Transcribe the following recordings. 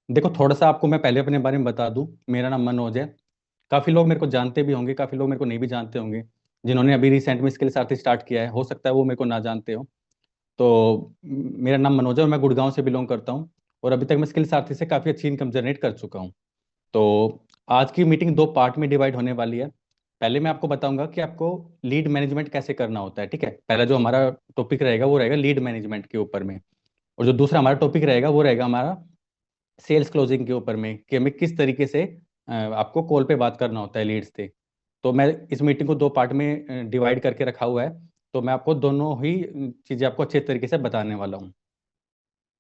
देखो, थोड़ा सा आपको मैं पहले अपने बारे में बता दूं। मेरा नाम मनोज है। काफ़ी लोग मेरे को जानते भी होंगे, काफ़ी लोग मेरे को नहीं भी जानते होंगे। जिन्होंने अभी रिसेंट में स्किल साथी स्टार्ट किया है, हो सकता है वो मेरे को ना जानते हो। तो मेरा नाम मनोज है और मैं गुड़गांव से बिलोंग करता हूँ। और अभी तक मैं स्किल साथी से काफ़ी अच्छी इनकम जनरेट कर चुका हूँ। तो आज की मीटिंग दो पार्ट में डिवाइड होने वाली है। पहले मैं आपको बताऊंगा कि आपको लीड मैनेजमेंट कैसे करना होता है। ठीक है, पहला जो हमारा टॉपिक रहेगा वो रहेगा लीड मैनेजमेंट के ऊपर में। और जो दूसरा हमारा टॉपिक रहेगा वो रहेगा हमारा सेल्स क्लोजिंग के ऊपर में, कि हमें किस तरीके से आपको कॉल पे बात करना होता है लीड्स से। तो मैं इस मीटिंग को दो पार्ट में डिवाइड करके रखा हुआ है। तो मैं आपको दोनों ही चीज़ें आपको अच्छे तरीके से बताने वाला हूँ।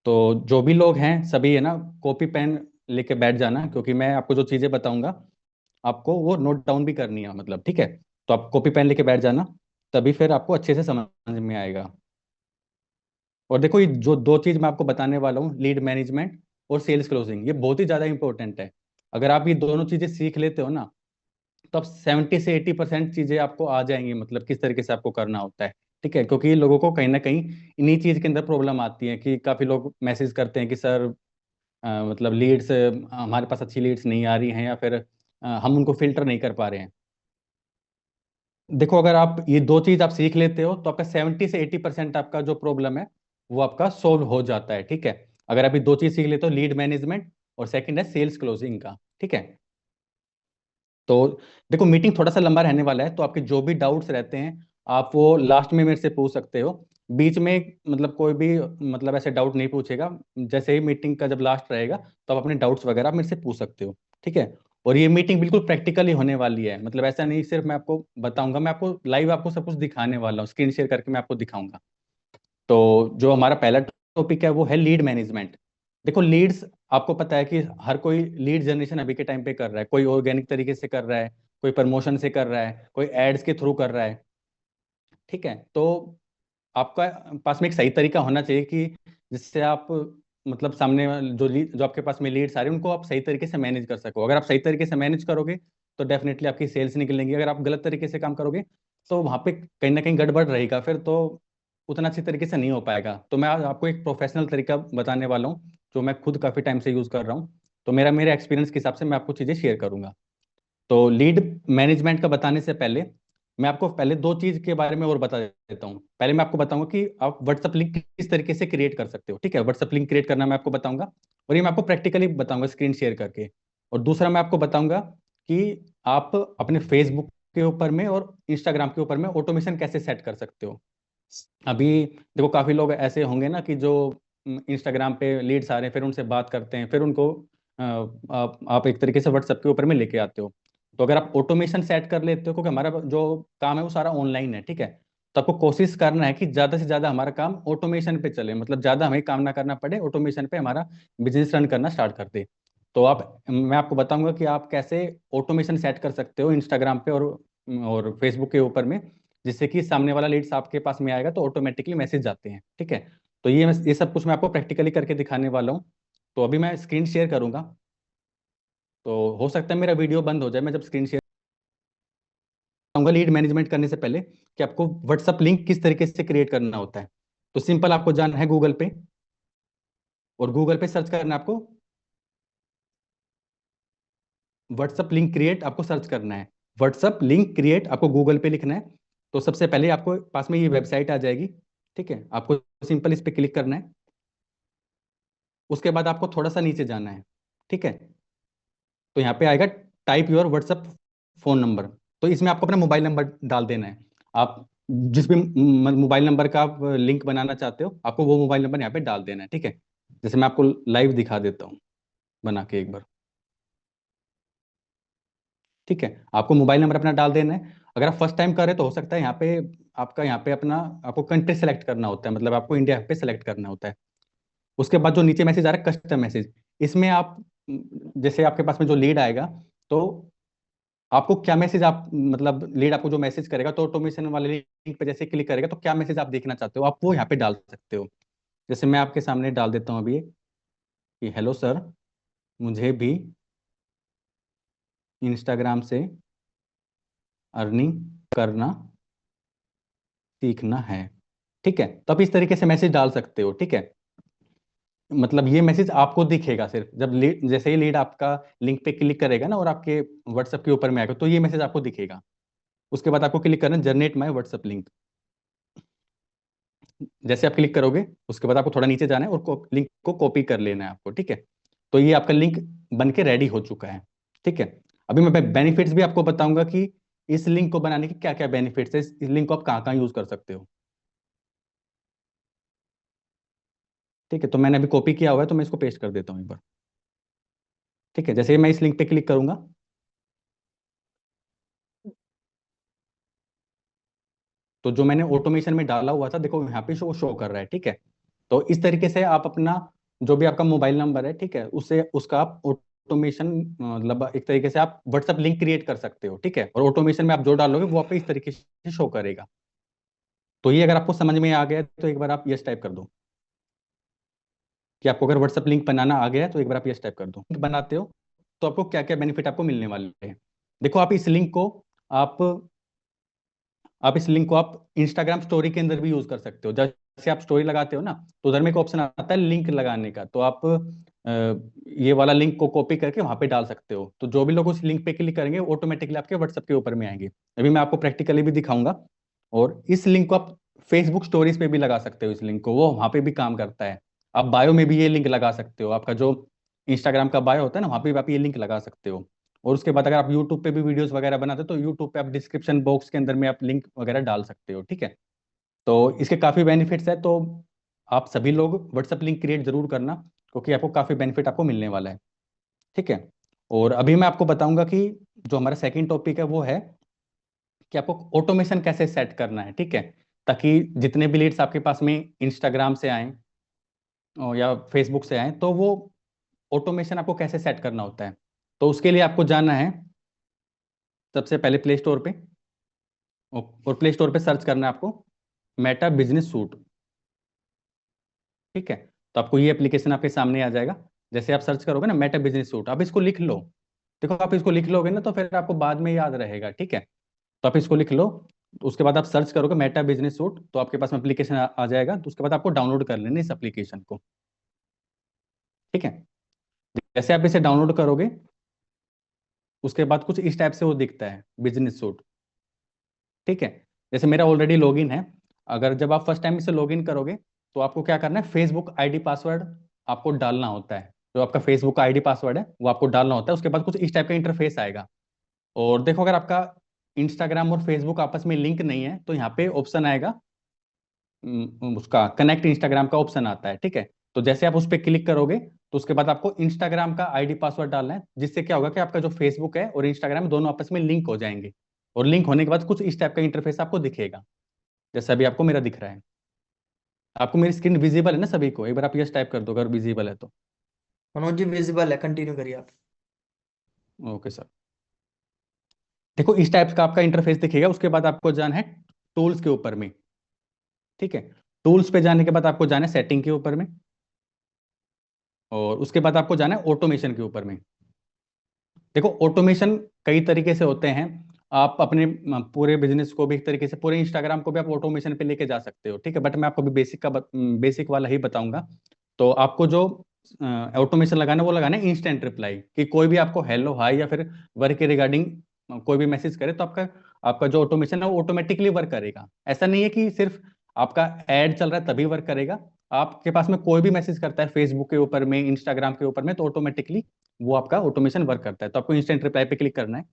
तो जो भी लोग हैं सभी है ना, कॉपी पेन लेके बैठ जाना, क्योंकि मैं आपको जो चीज़ें बताऊंगा आपको वो नोट डाउन भी करनी है, मतलब ठीक है। तो आप कॉपी पेन लेके बैठ जाना, तभी फिर आपको अच्छे से समझ में आएगा। और देखो, ये जो दो चीज़ मैं आपको बताने वाला हूँ, लीड मैनेजमेंट और सेल्स क्लोजिंग, ये बहुत ही ज़्यादा इंपॉर्टेंट है। अगर आप ये दोनों चीज़ें सीख लेते हो ना, तो अब 70 से 80% चीज़ें आपको आ जाएंगी, मतलब किस तरीके से आपको करना होता है। ठीक है, क्योंकि लोगों को कहीं ना कहीं इन्हीं चीज़ के अंदर प्रॉब्लम आती है कि काफ़ी लोग मैसेज करते हैं कि सर मतलब लीड्स, हमारे पास अच्छी लीड्स नहीं आ रही हैं, या फिर हम उनको फिल्टर नहीं कर पा रहे हैं। देखो, अगर आप ये दो चीज आप सीख लेते हो तो आपका 70 से 80% आपका जो प्रॉब्लम है वो आपका सोल्व हो जाता है। ठीक है, अगर आप ये दो चीज सीख लेते हो, लीड मैनेजमेंट और सेकंड है सेल्स क्लोजिंग का। ठीक है। तो देखो, मीटिंग थोड़ा सा लंबा रहने वाला है, तो आपके जो भी डाउट्स रहते हैं आप वो लास्ट में मेरे से पूछ सकते हो। बीच में मतलब कोई भी मतलब ऐसे डाउट नहीं पूछेगा। जैसे ही मीटिंग का जब लास्ट रहेगा तो आप अपने डाउट्स वगैरह आप मेरे से पूछ सकते हो। ठीक है। और ये मीटिंग बिल्कुल प्रैक्टिकली होने वाली है, मतलब ऐसा नहीं सिर्फ मैं आपको बताऊंगा, मैं आपको लाइव आपको सब कुछ दिखाने वाला हूँ, स्क्रीन शेयर करके मैं आपको दिखाऊंगा। तो जो हमारा पहला टॉपिक है वो है लीड मैनेजमेंट। देखो, लीड्स, आपको पता है कि हर कोई लीड जनरेशन अभी के टाइम पे कर रहा है। कोई ऑर्गेनिक तरीके से कर रहा है, कोई प्रमोशन से कर रहा है, कोई एड्स के थ्रू कर रहा है। ठीक है। तो आपका पास में एक सही तरीका होना चाहिए कि जिससे आप मतलब सामने जो आपके पास में लीड्स आ रहे हैं उनको आप सही तरीके से मैनेज कर सको। अगर आप सही तरीके से मैनेज करोगे तो डेफिनेटली आपकी सेल्स निकलेंगी। अगर आप गलत तरीके से काम करोगे तो वहां पे कहीं ना कहीं गड़बड़ रहेगा, फिर तो उतना अच्छी तरीके से नहीं हो पाएगा। तो मैं आज आपको एक प्रोफेशनल तरीका बताने वाला हूँ जो मैं खुद काफी टाइम से यूज कर रहा हूँ। तो मेरे एक्सपीरियंस के हिसाब से मैं आपको चीजें शेयर करूंगा। तो लीड मैनेजमेंट का बताने से पहले मैं आपको पहले दो चीज के बारे में और बता देता हूँ। पहले मैं आपको बताऊंगा कि आप व्हाट्सएप लिंक किस तरीके से क्रिएट कर सकते हो। ठीक है, व्हाट्सएप लिंक क्रिएट करना मैं आपको बताऊंगा, और ये मैं आपको प्रैक्टिकली बताऊंगा स्क्रीन शेयर करके। और दूसरा मैं आपको बताऊंगा कि आप अपने फेसबुक के ऊपर में और इंस्टाग्राम के ऊपर में ऑटोमेशन कैसे सेट कर सकते हो। अभी देखो, काफी लोग ऐसे होंगे ना कि जो इंस्टाग्राम पे लीड्स आ रहे हैं, फिर उनसे बात करते हैं, फिर उनको आप एक तरीके से व्हाट्सएप के ऊपर में लेके आते हो। तो अगर आप ऑटोमेशन सेट कर लेते हो, क्योंकि हमारा जो काम है वो सारा ऑनलाइन है। ठीक है। तो आपको कोशिश करना है कि ज्यादा से ज्यादा हमारा काम ऑटोमेशन पे चले, मतलब ज्यादा हमें काम ना करना पड़े, ऑटोमेशन पे हमारा बिजनेस रन करना स्टार्ट कर दे। तो मैं आपको बताऊंगा कि आप कैसे ऑटोमेशन सेट कर सकते हो इंस्टाग्राम पे और फेसबुक के ऊपर में, जिससे कि सामने वाला लीड्स आपके पास में आएगा तो ऑटोमेटिकली मैसेज जाते हैं। ठीक है। तो ये सब कुछ मैं आपको प्रैक्टिकली करके दिखाने वाला हूँ। तो अभी मैं स्क्रीन शेयर करूंगा। तो हो सकता है मेरा वीडियो बंद हो जाए मैं जब स्क्रीन शेयर करूंगा। लीड मैनेजमेंट करने से पहले कि आपको व्हाट्सअप लिंक किस तरीके से क्रिएट करना होता है, तो सिंपल आपको जाना है गूगल पे, और गूगल पे सर्च करना है आपको व्हाट्सअप लिंक क्रिएट, आपको सर्च करना है व्हाट्सअप लिंक क्रिएट, आपको गूगल पे लिखना है। तो सबसे पहले आपको पास में ये वेबसाइट आ जाएगी। ठीक है, आपको सिंपल इस पे क्लिक करना है। उसके बाद आपको थोड़ा सा नीचे जाना है। ठीक है। तो यहाँ पे आएगा type your WhatsApp phone number. तो इसमें आपको अपना मोबाइल नंबर डाल देना है। आप जिस भी मोबाइल नंबर का आप लिंक बनाना चाहते हो, आपको वो मोबाइल नंबर यहाँ पे डाल देना है। ठीक है। जैसे मैं आपको लाइव दिखा देता हूँ बना के एक बार। ठीक है, आपको मोबाइल नंबर अपना डाल देना है। अगर आप फर्स्ट टाइम कर रहे हैं तो हो सकता है यहाँ पे आपका यहाँ पे अपना आपको कंट्री सेलेक्ट करना होता है, मतलब आपको इंडिया पे सेलेक्ट करना होता है। उसके बाद जो नीचे मैसेज आ रहा है कस्टम मैसेज, इसमें आप जैसे आपके पास में जो लीड आएगा, तो आपको क्या मैसेज आप मतलब लीड आपको जो मैसेज करेगा तो ऑटोमेशन वाले लिंक पे जैसे क्लिक करेगा तो क्या मैसेज आप देखना चाहते हो आप वो यहाँ पे डाल सकते हो। जैसे मैं आपके सामने डाल देता हूँ अभी कि हेलो सर, मुझे भी इंस्टाग्राम से अर्निंग करना सीखना है। ठीक है, तो आप इस तरीके से मैसेज डाल सकते हो। ठीक है। मतलब ये मैसेज आपको दिखेगा सिर्फ जब लीड, जैसे ही लीड आपका लिंक पे क्लिक करेगा ना और आपके व्हाट्सएप के ऊपर में आएगा तो ये मैसेज आपको दिखेगा। उसके बाद आपको क्लिक करना है जनरेट माय व्हाट्सएप लिंक। जैसे आप क्लिक करोगे उसके बाद आपको थोड़ा नीचे जाना है और लिंक को कॉपी कर लेना है आपको, ठीक है। तो ये आपका लिंक बन के रेडी हो चुका है, ठीक है। अभी मैं बेनिफिट्स भी आपको बताऊंगा कि इस लिंक को बनाने के क्या क्या बेनिफिट्स है, इस लिंक को आप कहाँ कहाँ यूज कर सकते हो, ठीक है। तो मैंने अभी कॉपी किया हुआ है तो मैं इसको पेस्ट कर देता हूँ एक बार, ठीक है। जैसे ही मैं इस लिंक पे क्लिक करूंगा तो जो मैंने ऑटोमेशन में डाला हुआ था देखो यहाँ पे शो कर रहा है, ठीक है। तो इस तरीके से आप अपना जो भी आपका मोबाइल नंबर है, ठीक है, उससे उसका आप ऑटोमेशन मतलब एक तरीके से आप व्हाट्सएप लिंक क्रिएट कर सकते हो, ठीक है। और ऑटोमेशन में आप जो डालोगे वो आप पे इस तरीके से शो करेगा। तो ये अगर आपको समझ में आ गया तो एक बार आप यस टाइप कर दो कि आपको अगर व्हाट्सएप लिंक बनाना आ गया है तो एक बार आप यस टाइप कर दो। लिंक बनाते हो तो आपको क्या क्या बेनिफिट आपको मिलने वाले हैं। देखो आप इस लिंक को आप आप इस लिंक को आप इंस्टाग्राम स्टोरी के अंदर भी यूज कर सकते हो। जैसे आप स्टोरी लगाते हो ना तो उधर में एक ऑप्शन आता है लिंक लगाने का, तो आप ये वाला लिंक को कॉपी करके वहां पे डाल सकते हो। तो जो भी लोग उस लिंक पे क्लिक करेंगे ऑटोमेटिकली आपके व्हाट्सएप के ऊपर में आएंगे। अभी मैं आपको प्रैक्टिकली भी दिखाऊंगा। और इस लिंक को आप फेसबुक स्टोरीज पे भी लगा सकते हो, इस लिंक को वो वहां पे भी काम करता है। आप बायो में भी ये लिंक लगा सकते हो, आपका जो इंस्टाग्राम का बायो होता है ना वहां पे भी आप ये लिंक लगा सकते हो। और उसके बाद अगर आप यूट्यूब पे भी वीडियोस वगैरह बनाते हो तो यूट्यूब पे आप डिस्क्रिप्शन बॉक्स के अंदर में आप लिंक वगैरह डाल सकते हो, ठीक है। तो इसके काफ़ी बेनिफिट्स है। तो आप सभी लोग व्हाट्सएप लिंक क्रिएट जरूर करना क्योंकि आपको काफ़ी बेनिफिट आपको मिलने वाला है, ठीक है। और अभी मैं आपको बताऊंगा कि जो हमारा सेकंड टॉपिक है वो है कि आपको ऑटोमेशन कैसे सेट करना है, ठीक है। ताकि जितने भी लीड्स आपके पास में इंस्टाग्राम से आए या फेसबुक से आए तो वो ऑटोमेशन आपको कैसे सेट करना होता है। तो उसके लिए आपको जाना है सबसे पहले प्ले स्टोर पे, और प्ले स्टोर पे सर्च करना है आपको मेटा बिजनेस सूट, ठीक है। तो आपको ये एप्लीकेशन आपके सामने आ जाएगा। जैसे आप सर्च करोगे ना मेटा बिजनेस सूट, आप इसको लिख लो। देखो आप इसको लिख लोगे ना तो फिर आपको बाद में याद रहेगा, ठीक है। तो आप इसको लिख लो। तो उसके बाद आप सर्च करोगे मेटा बिजनेस सूट तो आपके पास में एप्लीकेशन आ जाएगा। तो उसके बाद आपको डाउनलोड कर लेना इस एप्लीकेशन को, ठीक है। जैसे आप इसे डाउनलोड करोगे उसके बाद कुछ इस टाइप से वो दिखता है बिजनेस सूट, ठीक है। जैसे मेरा ऑलरेडी लॉगिन है। अगर जब आप फर्स्ट टाइम इसे लॉगिन करोगे तो आपको क्या करना है, फेसबुक आईडी पासवर्ड आपको डालना होता है। जो आपका फेसबुक आईडी पासवर्ड है वो आपको डालना होता है। उसके बाद कुछ इस टाइप का इंटरफेस आएगा। और देखो अगर आपका इंस्टाग्राम और फेसबुक आपस में लिंक नहीं है तो यहाँ पे ऑप्शन आएगा, उसका कनेक्ट इंस्टाग्राम का ऑप्शन आता है, ठीक है। तो जैसे आप उस पर क्लिक करोगे तो उसके बाद आपको इंस्टाग्राम का आईडी पासवर्ड डालना है, जिससे क्या होगा कि आपका जो फेसबुक है और इंस्टाग्राम दोनों आपस में लिंक हो जाएंगे। और लिंक होने के बाद कुछ इस टाइप का इंटरफेस आपको दिखेगा जैसा अभी आपको मेरा दिख रहा है। आपको मेरी स्क्रीन विजिबल है ना सभी को? एक बार आप यस टाइप कर दो अगर विजिबल है तो। मनोज जी विजिबल है, कंटिन्यू करिए आप। Okay sir. देखो इस टाइप का आपका इंटरफेस दिखेगा। उसके बाद आपको जाना है टूल्स के ऊपर में, ठीक है। टूल्स पे जाने के बाद आपको जाना है सेटिंग के ऊपर में। और उसके बाद आपको जाना है ऑटोमेशन के ऊपर में। देखो ऑटोमेशन कई तरीके से होते हैं। आप अपने पूरे बिजनेस को भी एक तरीके से, पूरे इंस्टाग्राम को भी आप ऑटोमेशन पे लेके जा सकते हो, ठीक है। बट मैं आपको भी बेसिक वाला ही बताऊंगा। तो आपको जो ऑटोमेशन लगाना है वो लगाना है इंस्टेंट रिप्लाई, कि कोई भी आपको हेलो हाय या फिर वर्क के रिगार्डिंग कोई भी मैसेज करे तो आपका आपका जो ऑटोमेशन है वो ऑटोमेटिकली वर्क करेगा। ऐसा नहीं है कि सिर्फ आपका एड चल रहा है तभी वर्क करेगा। आपके पास में कोई भी मैसेज करता है फेसबुक के ऊपर में, इंस्टाग्राम के ऊपर में, तो ऑटोमेटिकली वो आपका ऑटोमेशन वर्क करता है। तो आपको इंस्टेंट रिप्लाई पे क्लिक करना है,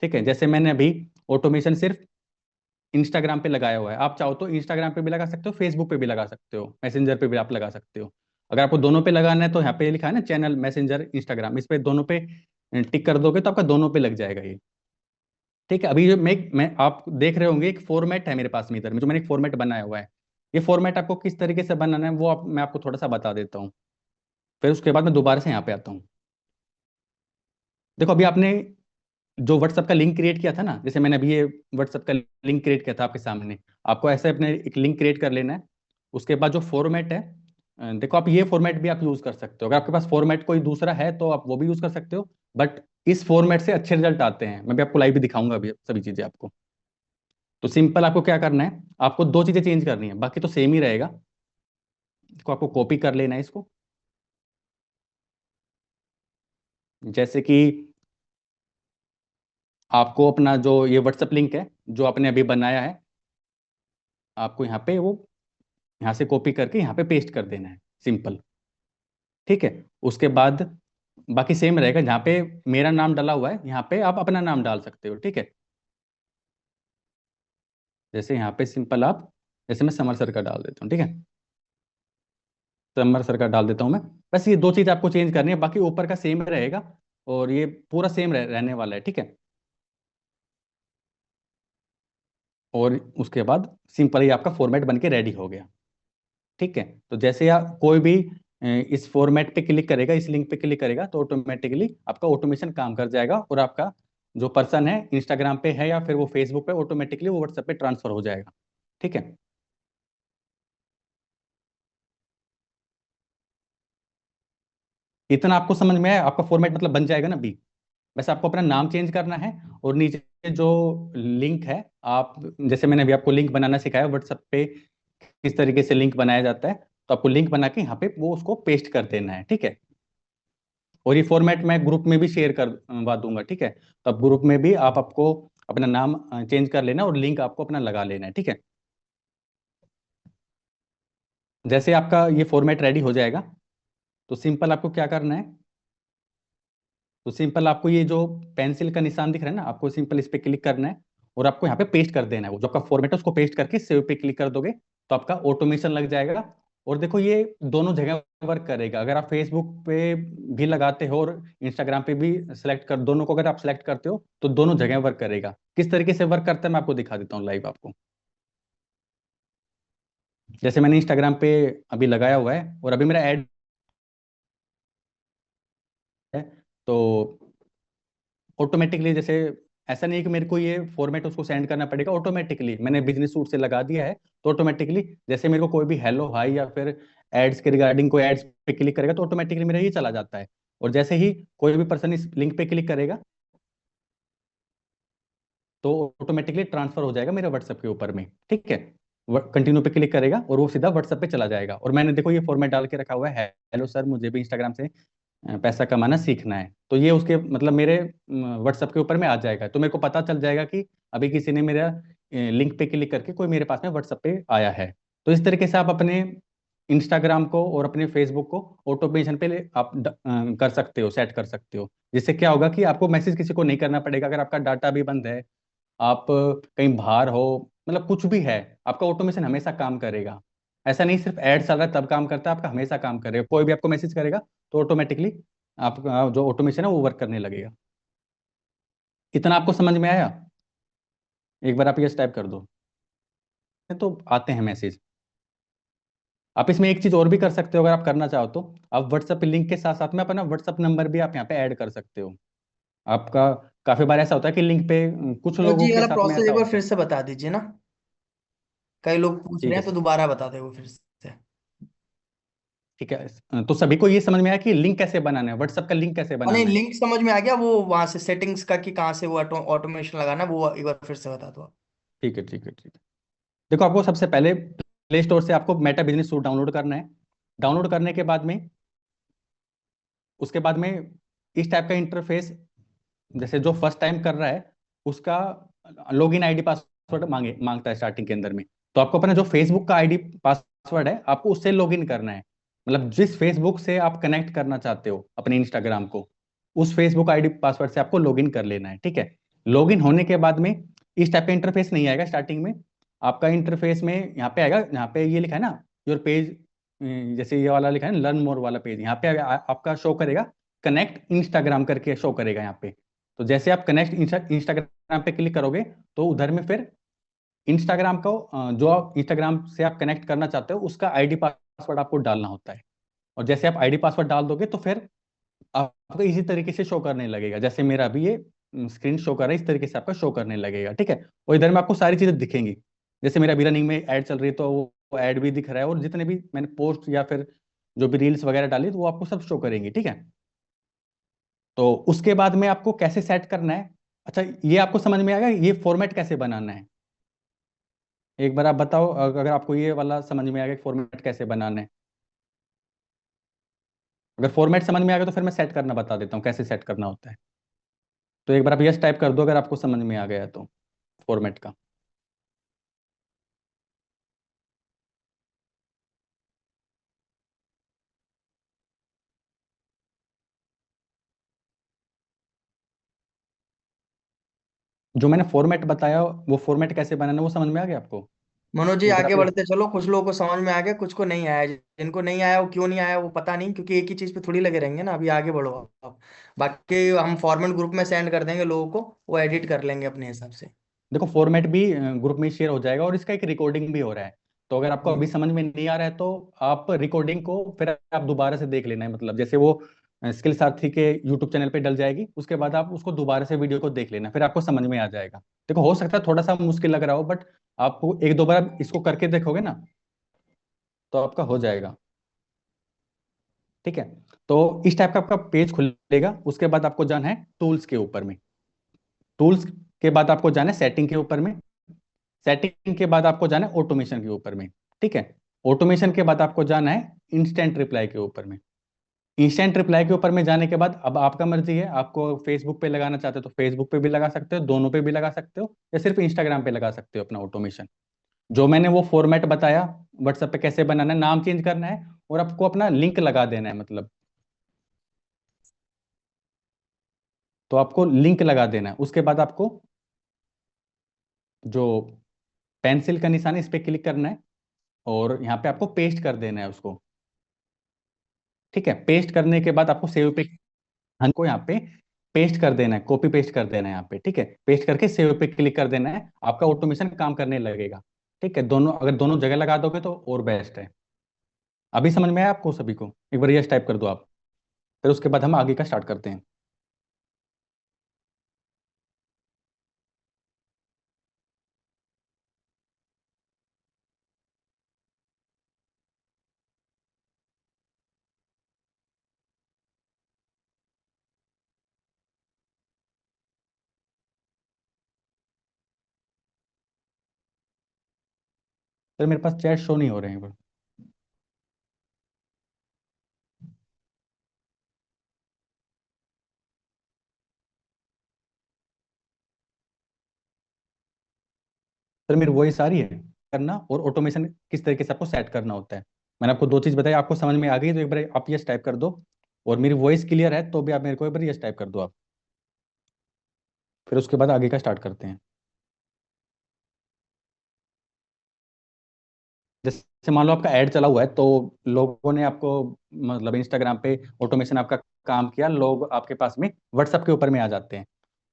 ठीक है। जैसे मैंने अभी ऑटोमेशन सिर्फ इंस्टाग्राम पे लगाया हुआ है, आप चाहो तो इंस्टाग्राम पे भी लगा सकते हो, फेसबुक पे भी लगा सकते हो, मैसेंजर पे भी आप लगा सकते हो। अगर आपको दोनों पे लगाना है तो यहाँ पे लिखा है ना चैनल मैसेंजर इंस्टाग्राम, इस पे दोनों पे टिक कर दोगे तो आपका दोनों पे लग जाएगा ये, ठीक है। अभी जो मैं आप देख रहे होंगे एक फॉर्मेट है मेरे पास में इधर में, जो मैंने एक फॉर्मेट बनाया हुआ है। ये फॉर्मेट आपको किस तरीके से बनाना है वो मैं आपको थोड़ा सा बता देता हूँ। फिर उसके बाद मैं दोबारा से यहाँ पे आता हूँ। देखो अभी आपने जो व्हाट्सएप का लिंक क्रिएट किया था ना, जैसे मैंने अभी ये व्हाट्सएप का लिंक क्रिएट किया था आपके सामने, आपको ऐसे अपने एक लिंक क्रिएट कर लेना है। उसके बाद जो फॉर्मेट है, देखो आप ये फॉर्मेट भी आप यूज कर सकते हो। अगर आपके पास फॉर्मेट कोई दूसरा है तो आप वो भी यूज कर सकते हो। बट इस फॉर्मेट से अच्छे रिजल्ट आते हैं। मैं भी आपको लाइव भी दिखाऊंगा अभी सभी चीजें आपको। तो सिंपल आपको क्या करना है, आपको दो चीजें चेंज करनी है, बाकी तो सेम ही रहेगा। इसको आपको कॉपी कर लेना है इसको, जैसे कि आपको अपना जो ये व्हाट्सएप लिंक है जो आपने अभी बनाया है, आपको यहाँ पे वो यहाँ से कॉपी करके यहाँ पे पेस्ट कर देना है, सिंपल। ठीक है। उसके बाद बाकी सेम रहेगा, जहाँ पे मेरा नाम डाला हुआ है यहाँ पे आप अपना नाम डाल सकते हो। ठीक है। जैसे यहाँ पे सिंपल आप, जैसे मैं समर सर का डाल देता हूँ। ठीक है, समर सर का डाल देता हूँ मैं। बस ये दो चीज़ आपको चेंज करनी है, बाकी ऊपर का सेम रहेगा और ये पूरा सेम रहने वाला है। ठीक है। और उसके बाद सिंपल ही आपका फॉर्मेट बन के रेडी हो गया। ठीक है। तो जैसे आप कोई भी इस फॉर्मेट पे क्लिक करेगा, इस लिंक पे क्लिक करेगा, तो ऑटोमेटिकली आपका ऑटोमेशन काम कर जाएगा और आपका जो पर्सन है इंस्टाग्राम पे है या फिर वो फेसबुक पे, ऑटोमेटिकली वो व्हाट्सएप पे ट्रांसफर हो जाएगा। ठीक है। इतना आपको समझ में आया? आपका फॉर्मेट मतलब बन जाएगा ना बी। बस आपको अपना नाम चेंज करना है और नीचे जो लिंक है, आप जैसे मैंने अभी आपको लिंक बनाना सिखाया व्हाट्सएप पे किस तरीके से लिंक बनाया जाता है, तो आपको लिंक बना के यहाँ पे वो उसको पेस्ट कर देना है। ठीक है। और ये फॉर्मेट मैं ग्रुप में भी शेयर करवा दूंगा। ठीक है। तो अब ग्रुप में भी आपको अपना नाम चेंज कर लेना और लिंक आपको अपना लगा लेना है। ठीक है। जैसे आपका ये फॉर्मेट रेडी हो जाएगा, तो सिंपल आपको क्या करना है, तो सिंपल आपको ये जो पेंसिल का निशान दिख रहा है ना, आपको सिंपल इस पे क्लिक करना है और आपको यहाँ पे पेस्ट कर देना है। वो जो आपका फॉर्मेट है उसको पेस्ट करके सेव पे क्लिक कर दोगे तो आपका ऑटोमेशन लग जाएगा। और देखो ये दोनों जगह वर्क करेगा, अगर आप फेसबुक पे भी लगाते हो और इंस्टाग्राम पे भी सिलेक्ट कर, दोनों को अगर आप सिलेक्ट करते हो तो दोनों जगह वर्क करेगा। किस तरीके से वर्क करता है मैं आपको दिखा देता हूँ लाइव आपको। जैसे मैंने इंस्टाग्राम पे अभी लगाया हुआ है और अभी मेरा ऐड है, तो ऑटोमेटिकली जैसे ऐसा नहीं है कि मेरे को ये फॉर्मेट उसको सेंड करना पड़ेगा, ऑटोमेटिकली मैंने बिजनेस सूट से लगा दिया है, तो ऑटोमेटिकली जैसे मेरे को कोई भी हेलो हाई या फिर एड्स के रिगार्डिंग कोई एड्स पे क्लिक करेगा तो ऑटोमेटिकली मेरा ये चला जाता है। और जैसे ही कोई भी पर्सन इस लिंक पे क्लिक करेगा तो ऑटोमेटिकली ट्रांसफर हो जाएगा मेरे व्हाट्सएप के ऊपर में। ठीक है। कंटिन्यू पे क्लिक करेगा और वो सीधा व्हाट्सएप पे चला जाएगा। और मैंने देखो ये फॉर्मेट डाल के रखा हुआ है, हेलो सर मुझे भी इंस्टाग्राम से पैसा कमाना सीखना है, तो ये उसके मतलब मेरे व्हाट्सएप के ऊपर में आ जाएगा, तो मेरे को पता चल जाएगा कि अभी किसी ने मेरा लिंक पे क्लिक करके कोई मेरे पास में व्हाट्सएप पे आया है। तो इस तरीके से आप अपने इंस्टाग्राम को और अपने फेसबुक को ऑटोमेशन पे आप कर सकते हो, सेट कर सकते हो, जिससे क्या होगा कि आपको मैसेज किसी को नहीं करना पड़ेगा। अगर आपका डाटा भी बंद है, आप कहीं बाहर हो, मतलब कुछ भी है, आपका ऑटोमेशन हमेशा काम करेगा। ऐसा नहीं सिर्फ ऐड चल रहा है तब काम करता है, आपका हमेशा काम करेगा। कोई भी आपको मैसेज करेगा तो ऑटोमेटिकली आपका जो ऑटोमेशन है वो वर्क करने लगेगा। इतना आपको समझ में आया? एक बार आप ये टाइप कर दो तो आते हैं मैसेज। आप इसमें एक चीज और भी कर सकते हो, अगर आप करना चाहो तो आप व्हाट्सएप लिंक के साथ साथ में अपना व्हाट्सएप नंबर भी आप यहाँ पे ऐड कर सकते हो। आपका काफी बार ऐसा होता है कि लिंक पे कुछ मनोज जी लोगों ये के वाला साथ में प्रोसेस ऐसा एक बार होता फिर है। से बता दीजिए ना, कई लोग पूछ रहे ठीक हैं है। तो दोबारा बता दे वो फिर से। ठीक है, तो सभी को ये समझ में आया कि लिंक कैसे बनाना है, व्हाट्सएप का लिंक कैसे नहीं, बनाना है? लिंक समझ में आ गया, वो वहां से सेटिंग्स का कि कहाँ से वो ऑटोमेशन लगाना, वो एक बार फिर से बता दो आप। ठीक है, ठीक है, ठीक है। देखो आपको सबसे पहले प्ले स्टोर से आपको मेटा बिजनेस सूट डाउनलोड करना है। डाउनलोड करने के बाद में, उसके बाद में इस टाइप का इंटरफेस, जैसे जो फर्स्ट टाइम कर रहा है उसका लॉगिन आईडी पासवर्ड मांगता है स्टार्टिंग के अंदर में। तो आपको अपना जो फेसबुक का आईडी पासवर्ड है आपको उससे लॉगिन करना है। मतलब जिस फेसबुक से आप कनेक्ट करना चाहते हो अपने इंस्टाग्राम को, उस फेसबुक आईडी पासवर्ड से आपको लॉगिन कर लेना है। ठीक है। लॉगिन होने के बाद में इस टाइप का इंटरफेस नहीं आएगा स्टार्टिंग में। आपका इंटरफेस में यहाँ पे आएगा, यहाँ पे ये लिखा है ना योर पेज, जैसे ये वाला लिखा है ना लर्न मोर वाला पेज, यहाँ पे आपका शो करेगा कनेक्ट इंस्टाग्राम करके शो करेगा यहाँ पे। तो जैसे आप कनेक्ट इंस्टाग्राम पे क्लिक करोगे तो उधर में फिर इंस्टाग्राम को जो आप इंस्टाग्राम से आप कनेक्ट करना चाहते हो उसका आईडी पासवर्ड आपको डालना होता है। और जैसे आप आईडी पासवर्ड डाल दोगे तो फिर आपको इसी तरीके से शो करने लगेगा, जैसे मेरा अभी ये स्क्रीन शो कर रहा है इस तरीके से आपका शो करने लगेगा। ठीक है। और इधर में आपको सारी चीजें दिखेंगी, जैसे मेरा अभी रनिंग में ऐड चल रही है तो वो ऐड भी दिख रहा है, और जितने भी मैंने पोस्ट या फिर जो भी रील्स वगैरह डाली तो वो आपको सब शो करेंगी। ठीक है। तो उसके बाद में आपको कैसे सेट करना है, अच्छा ये आपको समझ में आएगा ये फॉर्मेट कैसे बनाना है? एक बार आप बताओ अगर आपको ये वाला समझ में आ गया फॉर्मेट कैसे बनाना है। अगर फॉर्मेट समझ में आ गया तो फिर मैं सेट करना बता देता हूँ कैसे सेट करना होता है। तो एक बार आप यस टाइप कर दो अगर आपको समझ में आ गया तो फॉर्मेट का। जो मैंने फॉर्मेट बताया वो फॉर्मेट कैसे बनाना वो समझ में आ गया आपको? मनोज जी, एक बार आगे आप ये बढ़ते चलो। कुछ लोगों को समझ में आ गया, कुछ को नहीं आया। जिनको नहीं आया वो क्यों नहीं आया वो पता नहीं, क्योंकि एक ही चीज पे थोड़ी लगे रहेंगे ना। अभी आगे बढ़ो आप। बाकी हम फॉर्मल ग्रुप में सेंड कर देंगे लोगों को, वो एडिट कर लेंगे अपने हिसाब से। देखो फॉर्मेट भी ग्रुप में शेयर हो जाएगा और इसका एक रिकॉर्डिंग भी हो रहा है। तो अगर आपको जी। अभी समझ में नहीं आ रहा है तो आप रिकॉर्डिंग को फिर आप दोबारा से देख लेना है। मतलब जैसे वो स्किल साथी के यूट्यूब चैनल पे डल जाएगी, उसके बाद आप उसको दोबारा से वीडियो को देख लेना, फिर आपको समझ में आ जाएगा। देखो हो सकता है थोड़ा सा मुश्किल लग रहा हो, बट आपको एक दो बार इसको करके देखोगे ना तो आपका हो जाएगा। ठीक है। तो इस टाइप का आपका पेज खुलेगा। उसके बाद आपको जाना है टूल्स के ऊपर में। टूल्स के बाद आपको जाना है सेटिंग के ऊपर में। सेटिंग के बाद आपको जाना है ऑटोमेशन के ऊपर में। ठीक है। ऑटोमेशन के बाद आपको जाना है इंस्टेंट रिप्लाई के ऊपर में। इंस्टेंट रिप्लाई के ऊपर में जाने के बाद अब आपका मर्जी है, आपको फेसबुक पे लगाना चाहते हो तो फेसबुक पे भी लगा सकते हो, दोनों पे भी लगा सकते हो, या सिर्फ इंस्टाग्राम पे लगा सकते हो अपना ऑटोमेशन। जो मैंने वो फॉर्मेट बताया व्हाट्सएप पे कैसे बनाना है, नाम चेंज करना है और आपको अपना लिंक लगा देना है। मतलब तो आपको लिंक लगा देना है। उसके बाद आपको जो पेंसिल का निशान है इस पे क्लिक करना है और यहाँ पे आपको पेस्ट कर देना है उसको। ठीक है। पेस्ट करने के बाद आपको सेव पे हमको यहाँ पे पेस्ट कर देना है, कॉपी पेस्ट कर देना है यहाँ पे। ठीक है। पेस्ट करके सेव पे क्लिक कर देना है, आपका ऑटोमेशन काम करने लगेगा। ठीक है। दोनों अगर दोनों जगह लगा दोगे तो और बेस्ट है। अभी समझ में आया आपको सभी को? एक बार यस टाइप कर दो आप, फिर उसके बाद हम आगे का स्टार्ट करते हैं। सर मेरे पास चैट शो नहीं हो रहे हैं। सर मेरी वॉइस आ रही है करना, और ऑटोमेशन किस तरीके से आपको सेट करना होता है। मैंने आपको दो चीज बताई, आपको समझ में आ गई तो एक बार आप यस टाइप कर दो, और मेरी वॉइस क्लियर है तो भी आप मेरे को एक बार यस टाइप कर दो आप, फिर उसके बाद आगे का स्टार्ट करते हैं। जैसे मान लो आपका ऐड चला हुआ है तो लोगों ने आपको मतलब इंस्टाग्राम पे ऑटोमेशन आपका काम किया, लोग आपके पास में व्हाट्सएप के ऊपर में आ जाते हैं।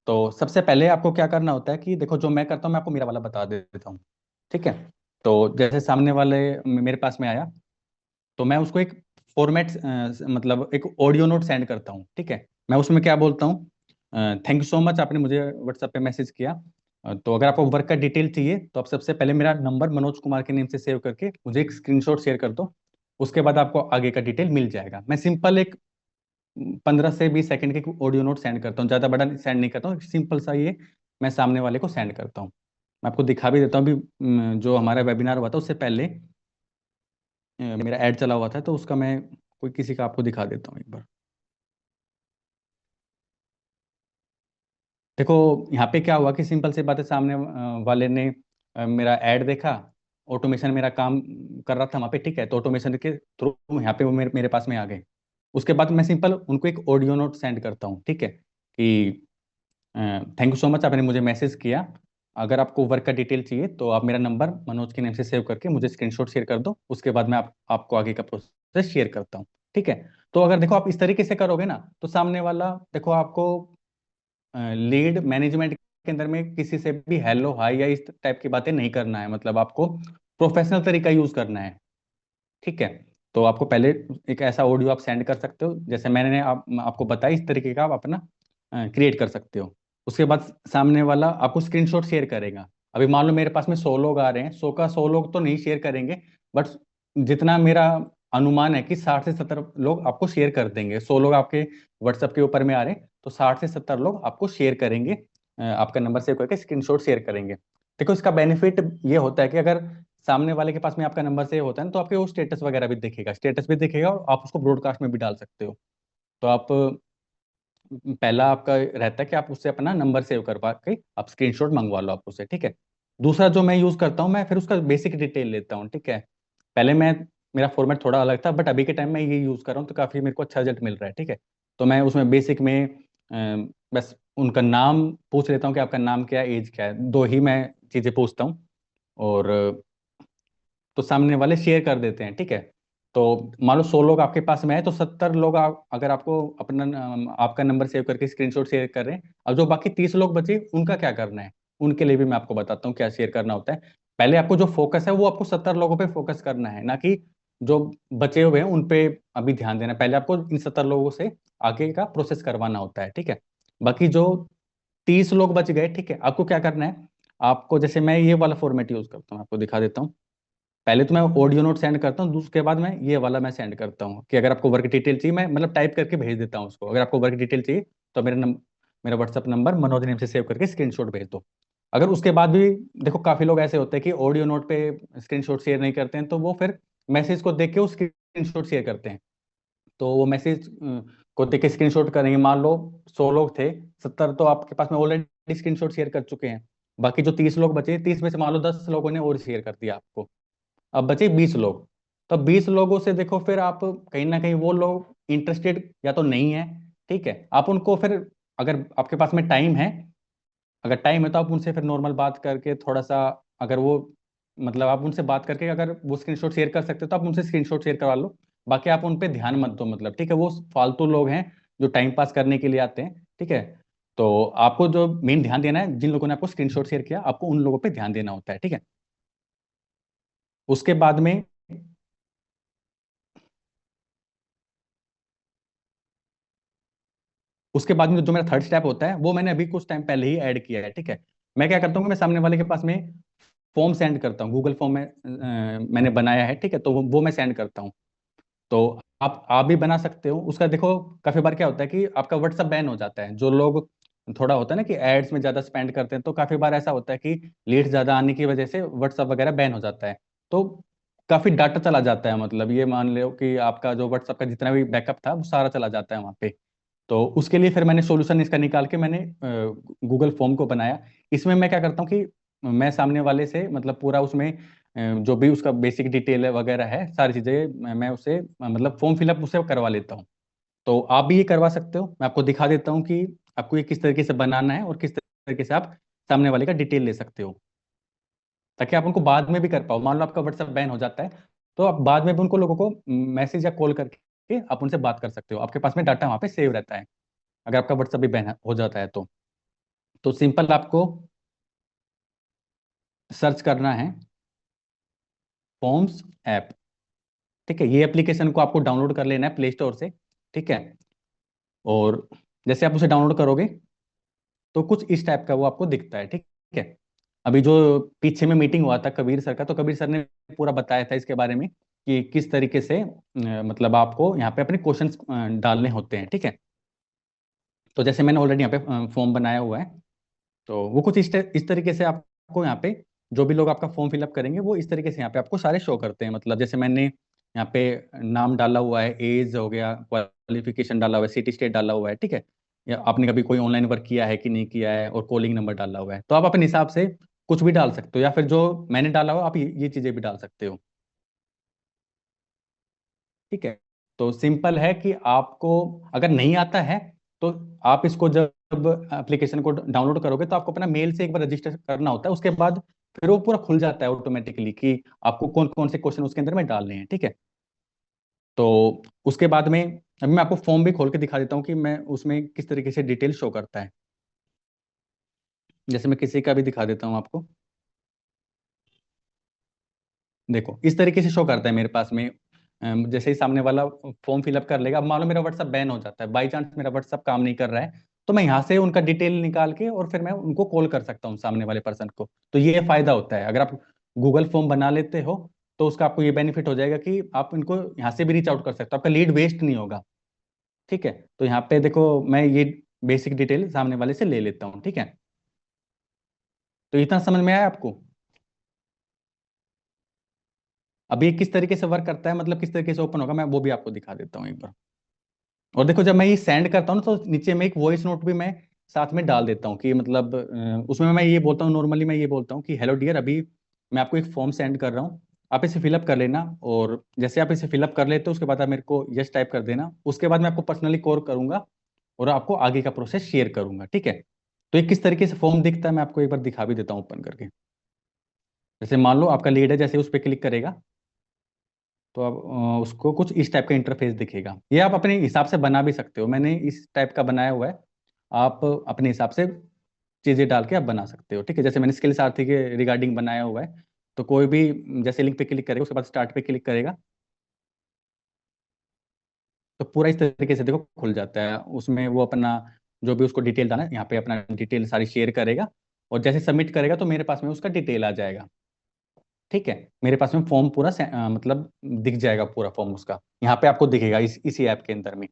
तो सबसे पहले आपको क्या करना होता है कि देखो जो मैं करता हूँ मैं आपको मेरा वाला बता देता हूँ। ठीक है। तो जैसे सामने वाले मेरे पास में आया तो मैं उसको एक फॉर्मेट मतलब एक ऑडियो नोट सेंड करता हूँ। ठीक है। मैं उसमें क्या बोलता हूँ, थैंक यू सो मच आपने मुझे व्हाट्सएप पे मैसेज किया। तो अगर आपको वर्क का डिटेल चाहिए तो आप सबसे पहले मेरा नंबर मनोज कुमार के नेम से सेव करके मुझे एक स्क्रीनशॉट शेयर कर दो। उसके बाद आपको आगे का डिटेल मिल जाएगा। मैं सिंपल एक 15 से 20 सेकंड की ऑडियो नोट सेंड करता हूँ, ज़्यादा बड़ा सेंड नहीं करता हूँ, सिंपल सा ये मैं सामने वाले को सेंड करता हूँ। मैं आपको दिखा भी देता हूँ। अभी जो हमारा वेबिनार हुआ था उससे पहले मेरा ऐड चला हुआ था तो उसका मैं कोई किसी का आपको दिखा देता हूँ एक बार। देखो यहाँ पे क्या हुआ कि सिंपल सी बात है, सामने वाले ने मेरा ऐड देखा, ऑटोमेशन मेरा काम कर रहा था वहाँ पे। ठीक है। तो ऑटोमेशन के थ्रू यहाँ पे वो मेरे पास में आ गए। उसके बाद मैं सिंपल उनको एक ऑडियो नोट सेंड करता हूँ। ठीक है कि थैंक यू सो मच आपने मुझे मैसेज किया, अगर आपको वर्क का डिटेल चाहिए तो आप मेरा नंबर मनोज के नेम से सेव करके मुझे स्क्रीनशॉट शेयर कर दो। उसके बाद मैं आपको आगे का प्रोसेस शेयर करता हूँ। ठीक है। तो अगर देखो आप इस तरीके से करोगे ना तो सामने वाला देखो आपको लीड मैनेजमेंट के अंदर में किसी से भी हेलो हाय या इस टाइप की बातें नहीं करना है। मतलब आपको प्रोफेशनल तरीका यूज करना है। ठीक है। तो आपको पहले एक ऐसा ऑडियो आप सेंड कर सकते हो जैसे मैंने आपको बताया, इस तरीके का आप अपना क्रिएट कर सकते हो। उसके बाद सामने वाला आपको स्क्रीनशॉट शेयर करेगा। अभी मान लो मेरे पास में 100 लोग आ रहे हैं, 100 का 100 लोग तो नहीं शेयर करेंगे, बट जितना मेरा अनुमान है कि 60 से 70 लोग आपको शेयर कर देंगे। 100 लोग आपके व्हाट्सएप के ऊपर में आ रहे हैं तो 60 से 70 लोग आपको शेयर करेंगे, आपका नंबर सेव करके स्क्रीनशॉट शेयर करेंगे। देखो इसका बेनिफिट ये होता है कि अगर सामने वाले के पास में आपका नंबर सेव होता है ना, तो आपके वो स्टेटस भी दिखेगा और आप उसको ब्रॉडकास्ट में भी डाल सकते हो। तो आप पहला आपका रहता है कि आप उससे अपना नंबर सेव करवा के आप स्क्रीनशॉट मंगवा लो आप उससे, ठीक है। दूसरा जो मैं यूज करता हूँ, मैं फिर उसका बेसिक डिटेल लेता हूँ, ठीक है। पहले मैं मेरा फॉर्मेट थोड़ा अलग था, बट अभी के टाइम में ये यूज कर रहा हूँ तो काफी मेरे को अच्छा रिजल्ट मिल रहा है, ठीक है। तो मैं उसमें बेसिक में बस उनका नाम पूछ लेता हूँ कि आपका नाम क्या है, एज क्या है, दो ही मैं चीजें पूछता हूँ। और तो सामने वाले शेयर कर देते हैं, ठीक है। तो मान लो 100 लोग आपके पास में है, तो 70 लोग अगर आपको अपना आपका नंबर सेव करके स्क्रीनशॉट शेयर कर रहे हैं, अब जो बाकी 30 लोग बचे उनका क्या करना है, उनके लिए भी मैं आपको बताता हूँ क्या शेयर करना होता है। पहले आपको जो फोकस है वो आपको 70 लोगों पे फोकस करना है, ना कि जो बचे हुए हैं उन पे अभी ध्यान देना है। पहले आपको इन 70 लोगों से आगे का प्रोसेस करवाना होता है, ठीक है। बाकी जो 30 लोग बच गए, ठीक है, आपको क्या करना है। आपको जैसे मैं ये वाला फॉर्मेट यूज करता हूँ, आपको दिखा देता हूँ। पहले तो मैं ऑडियो नोट सेंड करता हूँ, उसके बाद मैं ये वाला मैं सेंड करता हूँ कि अगर आपको वर्क डिटेल चाहिए, मैं मतलब टाइप करके भेज देता हूँ उसको, अगर आपको वर्क डिटेल चाहिए तो मेरा व्हाट्सअप नंबर मनोज नेम से सेव करके स्क्रीनशॉट भेज दो। अगर उसके बाद भी देखो काफी लोग ऐसे होते हैं कि ऑडियो नोट पे स्क्रीनशॉट शेयर नहीं करते हैं, तो वो फिर मैसेज को देख के वो स्क्रीनशॉट शेयर करते हैं। तो वो मैसेज को देख के स्क्रीनशॉट करेंगे, मान लो 100 लोग थे, 70 तो आपके पास में ऑलरेडी स्क्रीनशॉट शेयर कर चुके हैं। बाकी जो 30 लोग बचे, 30 में से मान लो 10 लोगों ने और शेयर कर दिया आपको, अब बचे 20 लोग। तो 20 लोगों से देखो फिर आप कहीं ना कहीं वो लोग इंटरेस्टेड या तो नहीं है, ठीक है। आप उनको फिर, अगर आपके पास में टाइम है, अगर टाइम है तो आप उनसे फिर नॉर्मल बात करके थोड़ा सा, अगर वो मतलब आप उनसे बात करके अगर वो स्क्रीनशॉट शेयर कर सकते हो तो आप उनसे स्क्रीनशॉट शेयर करवा लो। बाकी आप उन पे ध्यान मत दो, मतलब ठीक है, वो फालतू लोग हैं जो टाइम पास करने के लिए आते हैं, ठीक है। तो आपको जो मेन ध्यान देना है, जिन लोगों ने आपको स्क्रीनशॉट शेयर किया, आपको उन लोगों पे ध्यान देना होता है, ठीक है। उसके बाद में उसके बाद में जो मेरा थर्ड स्टेप होता है वो मैंने अभी कुछ टाइम पहले ही ऐड किया है, ठीक है। मैं क्या करता हूँ कि मैं सामने वाले के पास में फॉर्म सेंड करता हूँ, गूगल फॉर्म में मैंने बनाया है, ठीक है। तो वो मैं सेंड करता हूँ। तो आप भी बना सकते हो उसका। देखो काफी बार क्या होता है कि आपका व्हाट्सअप बैन हो जाता है, जो लोग थोड़ा होता है ना कि एड्स में ज्यादा स्पेंड करते हैं, तो काफी बार ऐसा होता है कि लीड्स ज्यादा आने की वजह से व्हाट्सअप वगैरह बैन हो जाता है। तो काफी डाटा चला जाता है, मतलब ये मान लो कि आपका जो व्हाट्सअप का जितना भी बैकअप था वो सारा चला जाता है वहाँ पे। तो उसके लिए फिर मैंने सॉल्यूशन इसका निकाल के मैंने गूगल फॉर्म को बनाया। इसमें मैं क्या करता हूँ कि मैं सामने वाले से मतलब पूरा उसमें जो भी उसका बेसिक डिटेल है वगैरह है, सारी चीज़ें मैं उससे मतलब फॉर्म फिलअप उससे करवा लेता हूँ। तो आप भी ये करवा सकते हो। मैं आपको दिखा देता हूँ कि आपको ये किस तरीके से बनाना है और किस तरीके से आप सामने वाले का डिटेल ले सकते हो, ताकि आप उनको बाद में भी कर पाओ। मान लो आपका व्हाट्सएप बैन हो जाता है, तो आप बाद में भी उनको लोगों को मैसेज या कॉल करके आप उनसे बात कर सकते हो, आपके पास में डाटा वहाँ पे सेव रहता है अगर आपका व्हाट्सएप भी बैन हो जाता है तो सिंपल आपको सर्च करना है फॉर्म्स ऐप, ठीक है। ये एप्लीकेशन को आपको डाउनलोड कर लेना है प्ले स्टोर से, ठीक है। और जैसे आप उसे डाउनलोड करोगे तो कुछ इस टाइप का वो आपको दिखता है, ठीक है। अभी जो पीछे में मीटिंग हुआ था कबीर सर का, तो कबीर सर ने पूरा बताया था इसके बारे में कि किस तरीके से मतलब आपको यहाँ पे अपने क्वेश्चंस डालने होते हैं, ठीक है। तो जैसे मैंने ऑलरेडी यहाँ पे फॉर्म बनाया हुआ है, तो वो कुछ इस तरीके से आपको यहाँ पे जो भी लोग आपका फॉर्म फिलअप करेंगे वो इस तरीके से यहाँ पे आपको सारे शो करते हैं। मतलब जैसे मैंने यहाँ पे नाम डाला हुआ है, एज हो गया, क्वालिफिकेशन डाला हुआ है, सिटी स्टेट डाला हुआ है, ठीक है। या आपने कभी कोई ऑनलाइन वर्क किया है कि नहीं किया है, और कॉलिंग नंबर डाला हुआ है। तो आप अपने हिसाब से कुछ भी डाल सकते हो, या फिर जो मैंने डाला हुआ आप ये चीज़ें भी डाल सकते हो, ठीक है। तो सिंपल है कि आपको अगर नहीं आता है तो आप इसको जब एप्लीकेशन को डाउनलोड करोगे तो आपको अपना मेल से एक बार रजिस्टर करना होता है, उसके बाद फिर वो पूरा खुल जाता है ऑटोमेटिकली कि आपको कौन कौन से क्वेश्चन उसके अंदर में डालने हैं, ठीक है। तो उसके बाद में अभी मैं आपको फॉर्म भी खोल के दिखा देता हूँ कि मैं उसमें किस तरीके से डिटेल शो करता है। जैसे मैं किसी का भी दिखा देता हूँ आपको, देखो इस तरीके से शो करता है मेरे पास में। जैसे ही सामने वाला फॉर्म फिलअप कर लेगा, अब मान लो मेरा व्हाट्सअप बैन हो जाता है, बाई चांस मेरा व्हाट्सअप काम नहीं कर रहा है, तो मैं यहाँ से उनका डिटेल निकाल के और फिर मैं उनको कॉल कर सकता हूँ सामने वाले पर्सन को। तो ये फायदा होता है अगर आप गूगल फॉर्म बना लेते हो, तो उसका आपको ये बेनिफिट हो जाएगा कि आप इनको यहाँ से भी रीच आउट कर सकते हो, आपका लीड वेस्ट नहीं होगा, ठीक है। तो यहाँ पे देखो मैं ये बेसिक डिटेल सामने वाले से ले लेता हूँ, ठीक है। तो इतना समझ में आया आपको? अभी ये किस तरीके से वर्क करता है, मतलब किस तरीके से ओपन होगा, मैं वो भी आपको दिखा देता हूँ एक बार। और देखो जब मैं ये सेंड करता हूँ ना, तो नीचे में एक वॉइस नोट भी मैं साथ में डाल देता हूँ कि मतलब उसमें मैं ये बोलता हूँ, नॉर्मली मैं ये बोलता हूँ कि हेलो डियर, अभी मैं आपको एक फॉर्म सेंड कर रहा हूँ, आप इसे फिलअप कर लेना, और जैसे आप इसे फिलअप कर लेते हो उसके बाद आप मेरे को यस टाइप कर देना, उसके बाद मैं आपको पर्सनली कॉल करूंगा और आपको आगे का प्रोसेस शेयर करूंगा, ठीक है। तो ये किस तरीके से फॉर्म दिखता है मैं आपको एक बार दिखा भी देता हूँ ओपन करके। जैसे मान लो आपका लीड है, जैसे उस पर क्लिक करेगा तो आप उसको कुछ इस टाइप का इंटरफेस दिखेगा। ये आप अपने हिसाब से बना भी सकते हो, मैंने इस टाइप का बनाया हुआ है, आप अपने हिसाब से चीज़ें डाल के आप बना सकते हो, ठीक है। जैसे मैंने स्किल सारथी के रिगार्डिंग बनाया हुआ है, तो कोई भी जैसे लिंक पे क्लिक करेगा उसके बाद स्टार्ट पे क्लिक करेगा तो पूरा इस तरीके से देखो खुल जाता है, उसमें वो अपना जो भी उसको डिटेल डालना है यहाँ पे अपना डिटेल सारी शेयर करेगा, और जैसे सबमिट करेगा तो मेरे पास में उसका डिटेल आ जाएगा, ठीक है। मेरे पास में फॉर्म पूरा मतलब दिख जाएगा, पूरा फॉर्म उसका यहाँ पे आपको दिखेगा इसी ऐप के अंदर में।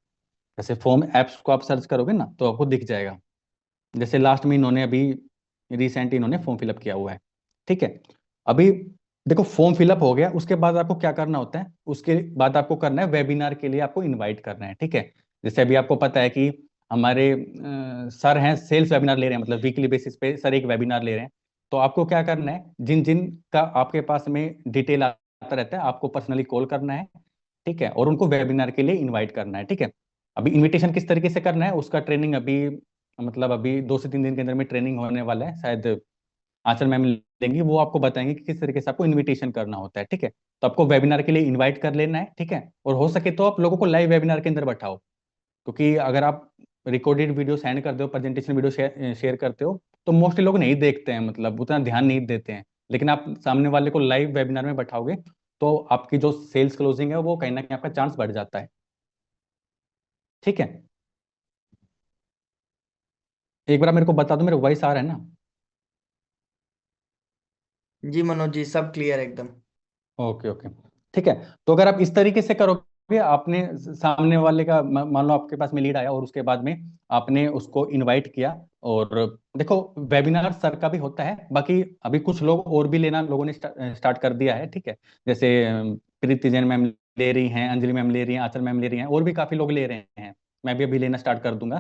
जैसे फॉर्म एप्स को आप सर्च करोगे ना तो आपको दिख जाएगा, जैसे लास्ट में इन्होंने अभी रिसेंट इन्होंने फॉर्म फिलअप किया हुआ है, ठीक है। अभी देखो फॉर्म फिलअप हो गया, उसके बाद आपको क्या करना होता है, उसके बाद आपको करना है वेबिनार के लिए आपको इनवाइट करना है, ठीक है। जैसे अभी आपको पता है कि हमारे सर हैं सेल्स वेबिनार ले रहे हैं, मतलब वीकली बेसिस पे सर एक वेबिनार ले रहे हैं। तो आपको क्या करना है, जिन जिन का आपके पास में डिटेल आता रहता है आपको पर्सनली कॉल करना है, ठीक है, और उनको वेबिनार के लिए इनवाइट करना है, ठीक है। अभी इनविटेशन किस तरीके से करना है उसका ट्रेनिंग अभी, मतलब अभी 2 से 3 दिन के अंदर में ट्रेनिंग होने वाला है, शायद आंचल मैम लेंगी, वो आपको बताएंगे कि किस तरीके से आपको इनविटेशन करना होता है, ठीक है। तो आपको वेबिनार के लिए इनवाइट कर लेना है, ठीक है। और हो सके तो आप लोगों को लाइव वेबिनार के अंदर बैठाओ, क्योंकि अगर आप रिकॉर्डेड वीडियो सेंड करते हो, प्रेजेंटेशन वीडियो शेयर करते हो, तो मोस्टली लोग नहीं देखते हैं, मतलब उतना ध्यान नहीं देते हैं। लेकिन आप सामने वाले को लाइव वेबिनार में बैठाओगे तो आपकी जो सेल्स क्लोजिंग है वो कहीं ना कहीं आपका चांस बढ़ जाता है, ठीक है। एक बार आप मेरे को बता दो, मेरे वॉइस आ रहा है ना? जी मनोज जी, सब क्लियर एकदम। ओके ओके, ठीक है। तो अगर आप इस तरीके से करोगे, आपने सामने वाले का मान लो आपके पास में लीड आया और उसके बाद में आपने उसको इनवाइट किया, और देखो वेबिनार सर का भी होता है, बाकी अभी कुछ लोग और भी लेना लोगों ने स्टार्ट कर दिया है, ठीक है। जैसे प्रीति जैन मैम ले रही हैं, अंजलि मैम ले रही हैं, आचल मैम ले रही हैं, और भी काफी लोग ले रहे हैं, मैं भी अभी लेना स्टार्ट कर दूंगा।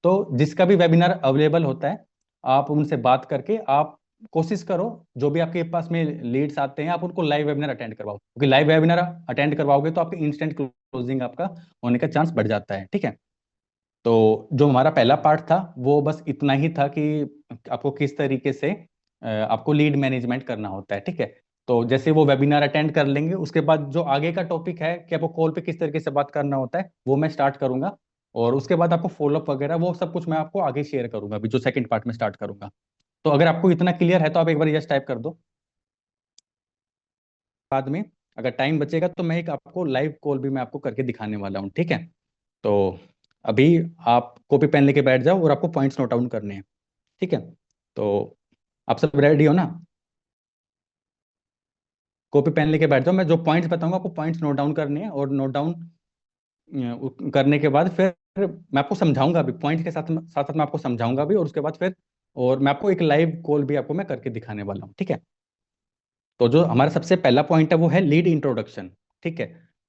तो जिसका भी वेबिनार अवेलेबल होता है आप उनसे बात करके आप कोशिश करो, जो भी आपके पास में लीड्स आते हैं आप उनको लाइव वेबिनार अटेंड करवाओ, क्योंकि लाइव वेबिनार अटेंड करवाओगे तो आपके इंस्टेंट क्लोजिंग आपका होने का चांस बढ़ जाता है, ठीक है। तो जो हमारा पहला पार्ट था वो बस इतना ही था कि आपको किस तरीके से आपको लीड मैनेजमेंट करना होता है, ठीक है। तो जैसे वो वेबिनार अटेंड कर लेंगे उसके बाद जो आगे का टॉपिक है कि आपको कॉल पे किस तरीके से बात करना होता है वो मैं स्टार्ट करूंगा, और उसके बाद आपको फॉलोअप वगैरह वो सब कुछ मैं आपको आगे शेयर करूंगा, अभी जो सेकंड पार्ट में स्टार्ट करूंगा। तो अगर आपको इतना क्लियर है तो आप एक बार यस टाइप कर दो। बाद में अगर टाइम बचेगा तो मैं एक आपको लाइव कॉल भी मैं आपको करके दिखाने वाला हूँ, ठीक है। तो अभी आप कॉपी पेन लेके बैठ जाओ और आपको पॉइंट्स नोट डाउन करने हैं, ठीक है। तो आप सब रेडी हो ना? कॉपी पेन लेके बैठ जाओ, मैं जो पॉइंट्स बताऊंगा आपको पॉइंट्स नोट डाउन करने हैं, और नोट डाउन करने के बाद फिर मैं आपको समझाऊंगा भी, पॉइंट के साथ साथ साथ मैं आपको समझाऊंगा भी, और उसके बाद फिर और मैं आपको एक लाइव कॉल भी आपको मैं करके दिखाने वाला हूँ, ठीक है। तो जो हमारा सबसे पहला पॉइंट है वो है लीड इंट्रोडक्शन, ठीक है।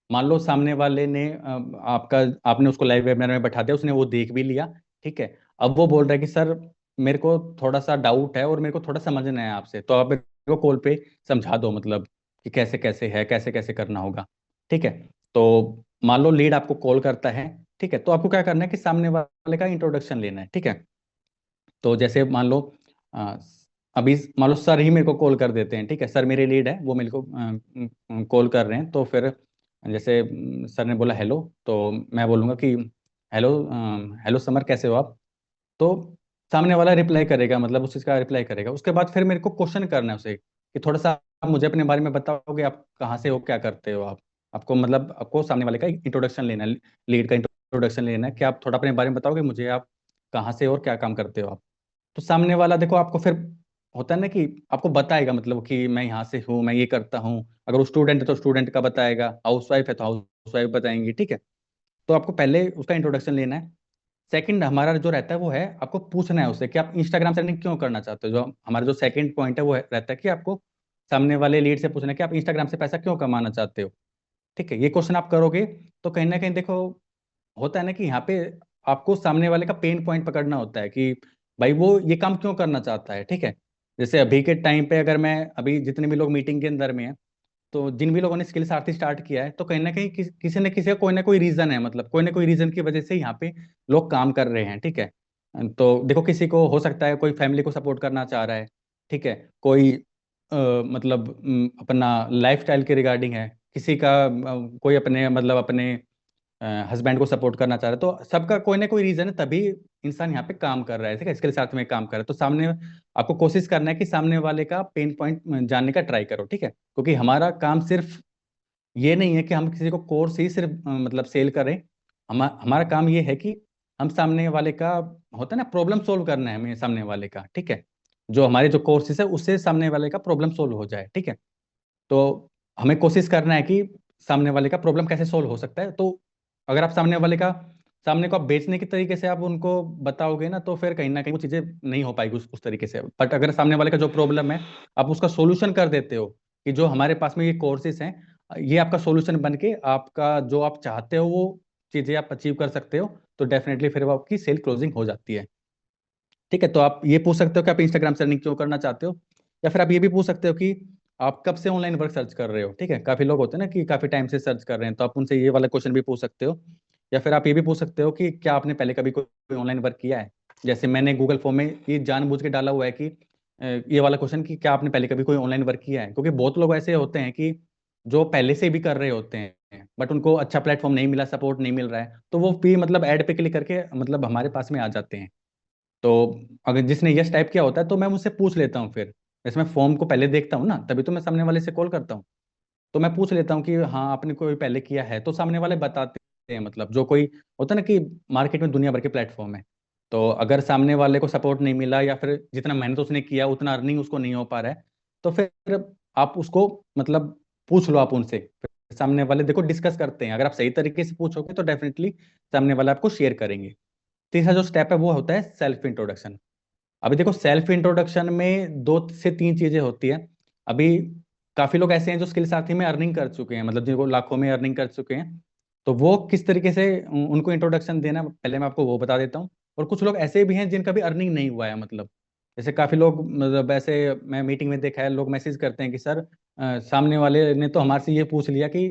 मान लो सामने वाले ने आपका आपने उसको लाइव वेबिनार में बैठा दिया, उसने वो देख भी लिया, ठीक है। अब वो बोल रहा है कि सर मेरे को थोड़ा सा डाउट है और मेरे को थोड़ा समझना है आपसे, तो आप मेरे को कॉल पे समझा दो, मतलब कि कैसे कैसे है, कैसे कैसे करना होगा, ठीक है। तो मान लो लीड आपको कॉल करता है, ठीक है, तो आपको क्या करना है कि सामने वाले का इंट्रोडक्शन लेना है, ठीक है। तो जैसे मान लो अ, अभी मान लो सर ही मेरे को कॉल कर देते हैं, ठीक है, सर मेरे लीड है वो मेरे को कॉल कर रहे हैं, तो फिर जैसे सर ने बोला हेलो, तो मैं बोलूँगा कि हेलो, हेलो समर कैसे हो आप। तो सामने वाला रिप्लाई करेगा, मतलब उस चीज़ का रिप्लाई करेगा, उसके बाद फिर मेरे को क्वेश्चन करना है उसे कि थोड़ा सा आप मुझे अपने बारे में बताओगे, आप कहाँ से हो, क्या करते हो आप। आपको मतलब आपको सामने वाले का इंट्रोडक्शन लेना है, लीड का इंट्रोडक्शन लेना है कि आप थोड़ा अपने बारे में बताओगे मुझे, आप कहाँ से हो और क्या काम करते हो आप। तो सामने वाला देखो आपको फिर होता है ना कि आपको बताएगा, मतलब कि मैं यहाँ से हूँ, मैं ये करता हूँ, अगर वो स्टूडेंट है तो स्टूडेंट का बताएगा, हाउस वाइफ है तो हाउस वाइफ बताएंगी, ठीक है। तो आपको पहले उसका इंट्रोडक्शन लेना है। सेकंड हमारा जो रहता है वो है आपको पूछना है उससे कि आप इंस्टाग्राम से अर्निंग क्यों करना चाहते हो, जो हमारा जो सेकंड पॉइंट है वो रहता है कि आपको सामने वाले लीड से पूछना है कि आप इंस्टाग्राम से पैसा क्यों कमाना चाहते हो। ठीक है, ये क्वेश्चन आप करोगे तो कहीं ना कहीं देखो, होता है ना कि यहाँ पे आपको सामने वाले का पेन पॉइंट पकड़ना होता है कि भाई वो ये काम क्यों करना चाहता है। ठीक है, जैसे अभी के टाइम पे अगर मैं अभी जितने भी लोग मीटिंग के अंदर में हैं, तो जिन भी लोगों ने स्किल सारथी स्टार्ट किया है, तो कहीं ना कहीं किसी न किसी का कोई ना कोई रीजन है, मतलब कोई ना कोई रीजन की वजह से यहाँ पे लोग काम कर रहे हैं। ठीक है, तो देखो किसी को हो सकता है कोई फैमिली को सपोर्ट करना चाह रहा है। ठीक है, कोई मतलब अपना लाइफस्टाइल के रिगार्डिंग है, किसी का कोई अपने मतलब अपने हस्बैंड को सपोर्ट करना चाह रहा है, तो सबका कोई ना कोई रीजन है, तभी इंसान यहाँ पे काम कर रहा है। ठीक है, इसके साथ में काम कर रहा है, तो सामने आपको कोशिश करना है कि सामने वाले का पेन पॉइंट जानने का ट्राई करो। ठीक है, क्योंकि हमारा काम सिर्फ ये नहीं है कि हम किसी को कोर्स ही सिर्फ मतलब सेल करें। हमारा काम ये है कि हम सामने वाले का, होता है ना, प्रॉब्लम सोल्व करना है हमें सामने वाले का। ठीक है, जो हमारे जो कोर्सेज है उससे सामने वाले का प्रॉब्लम सोल्व हो जाए। ठीक है, तो हमें कोशिश करना है कि सामने वाले का प्रॉब्लम कैसे सोल्व हो सकता है। तो अगर आप सामने को आप बेचने के तरीके से आप उनको बताओगे ना, तो फिर कहीं ना कहीं वो चीज़ें नहीं हो पाएगी उस तरीके से। बट अगर सामने वाले का जो प्रॉब्लम है आप उसका सोल्यूशन कर देते हो, कि जो हमारे पास में ये कोर्सेज हैं, ये आपका सोल्यूशन बन के आपका जो आप चाहते हो वो चीज़ें आप अचीव कर सकते हो, तो डेफिनेटली फिर वो आपकी सेल क्लोजिंग हो जाती है। ठीक है, तो आप ये पूछ सकते हो कि आप इंस्टाग्राम से अर्निंग क्यों करना चाहते हो, या फिर आप ये भी पूछ सकते हो कि आप कब से ऑनलाइन वर्क सर्च कर रहे हो। ठीक है, काफी लोग होते हैं ना कि काफी टाइम से सर्च कर रहे हैं, तो आप उनसे ये वाला क्वेश्चन भी पूछ सकते हो। या फिर आप ये भी पूछ सकते हो कि क्या आपने पहले कभी कोई ऑनलाइन वर्क किया है। जैसे मैंने गूगल फॉर्म में ये जानबूझ के डाला हुआ है कि ये वाला क्वेश्चन कि क्या आपने पहले कभी कोई ऑनलाइन वर्क किया है, क्योंकि बहुत लोग ऐसे होते हैं कि जो पहले से भी कर रहे होते हैं, बट उनको अच्छा प्लेटफॉर्म नहीं मिला, सपोर्ट नहीं मिल रहा है, तो वो भी मतलब ऐड पे क्लिक करके मतलब हमारे पास में आ जाते हैं। तो अगर जिसने यस टाइप किया होता है तो मैं मुझसे पूछ लेता हूँ, फिर जैसे मैं फॉर्म को पहले देखता हूँ ना, तभी तो मैं सामने वाले से कॉल करता हूँ। तो मैं पूछ लेता हूँ कि हाँ आपने कोई पहले किया है, तो सामने वाले बताते हैं, मतलब जो कोई होता है ना कि मार्केट में दुनिया भर के प्लेटफॉर्म है, तो अगर सामने वाले को सपोर्ट नहीं मिला या फिर जितना मेहनत उसने किया उतना अर्निंग उसको नहीं हो पा रहा है, तो फिर आप उसको मतलब पूछ लो आप उनसे। फिर सामने वाले देखो डिस्कस करते हैं, अगर आप सही तरीके से पूछोगे तो डेफिनेटली सामने वाले आपको शेयर करेंगे। तीसरा जो स्टेप है वो होता है सेल्फ इंट्रोडक्शन। अभी देखो सेल्फ इंट्रोडक्शन में 2 से 3 चीजें होती है। अभी काफी लोग ऐसे हैं जो स्किल साथी में अर्निंग कर चुके हैं, मतलब जिनको लाखों में अर्निंग कर चुके हैं, तो वो किस तरीके से उनको इंट्रोडक्शन देना, पहले मैं आपको वो बता देता हूँ। और कुछ लोग ऐसे भी हैं जिनका भी अर्निंग नहीं हुआ है, मतलब जैसे काफी लोग, मतलब ऐसे मैं मीटिंग में देखा है, लोग मैसेज करते हैं कि सर सामने वाले ने तो हमारे से ये पूछ लिया कि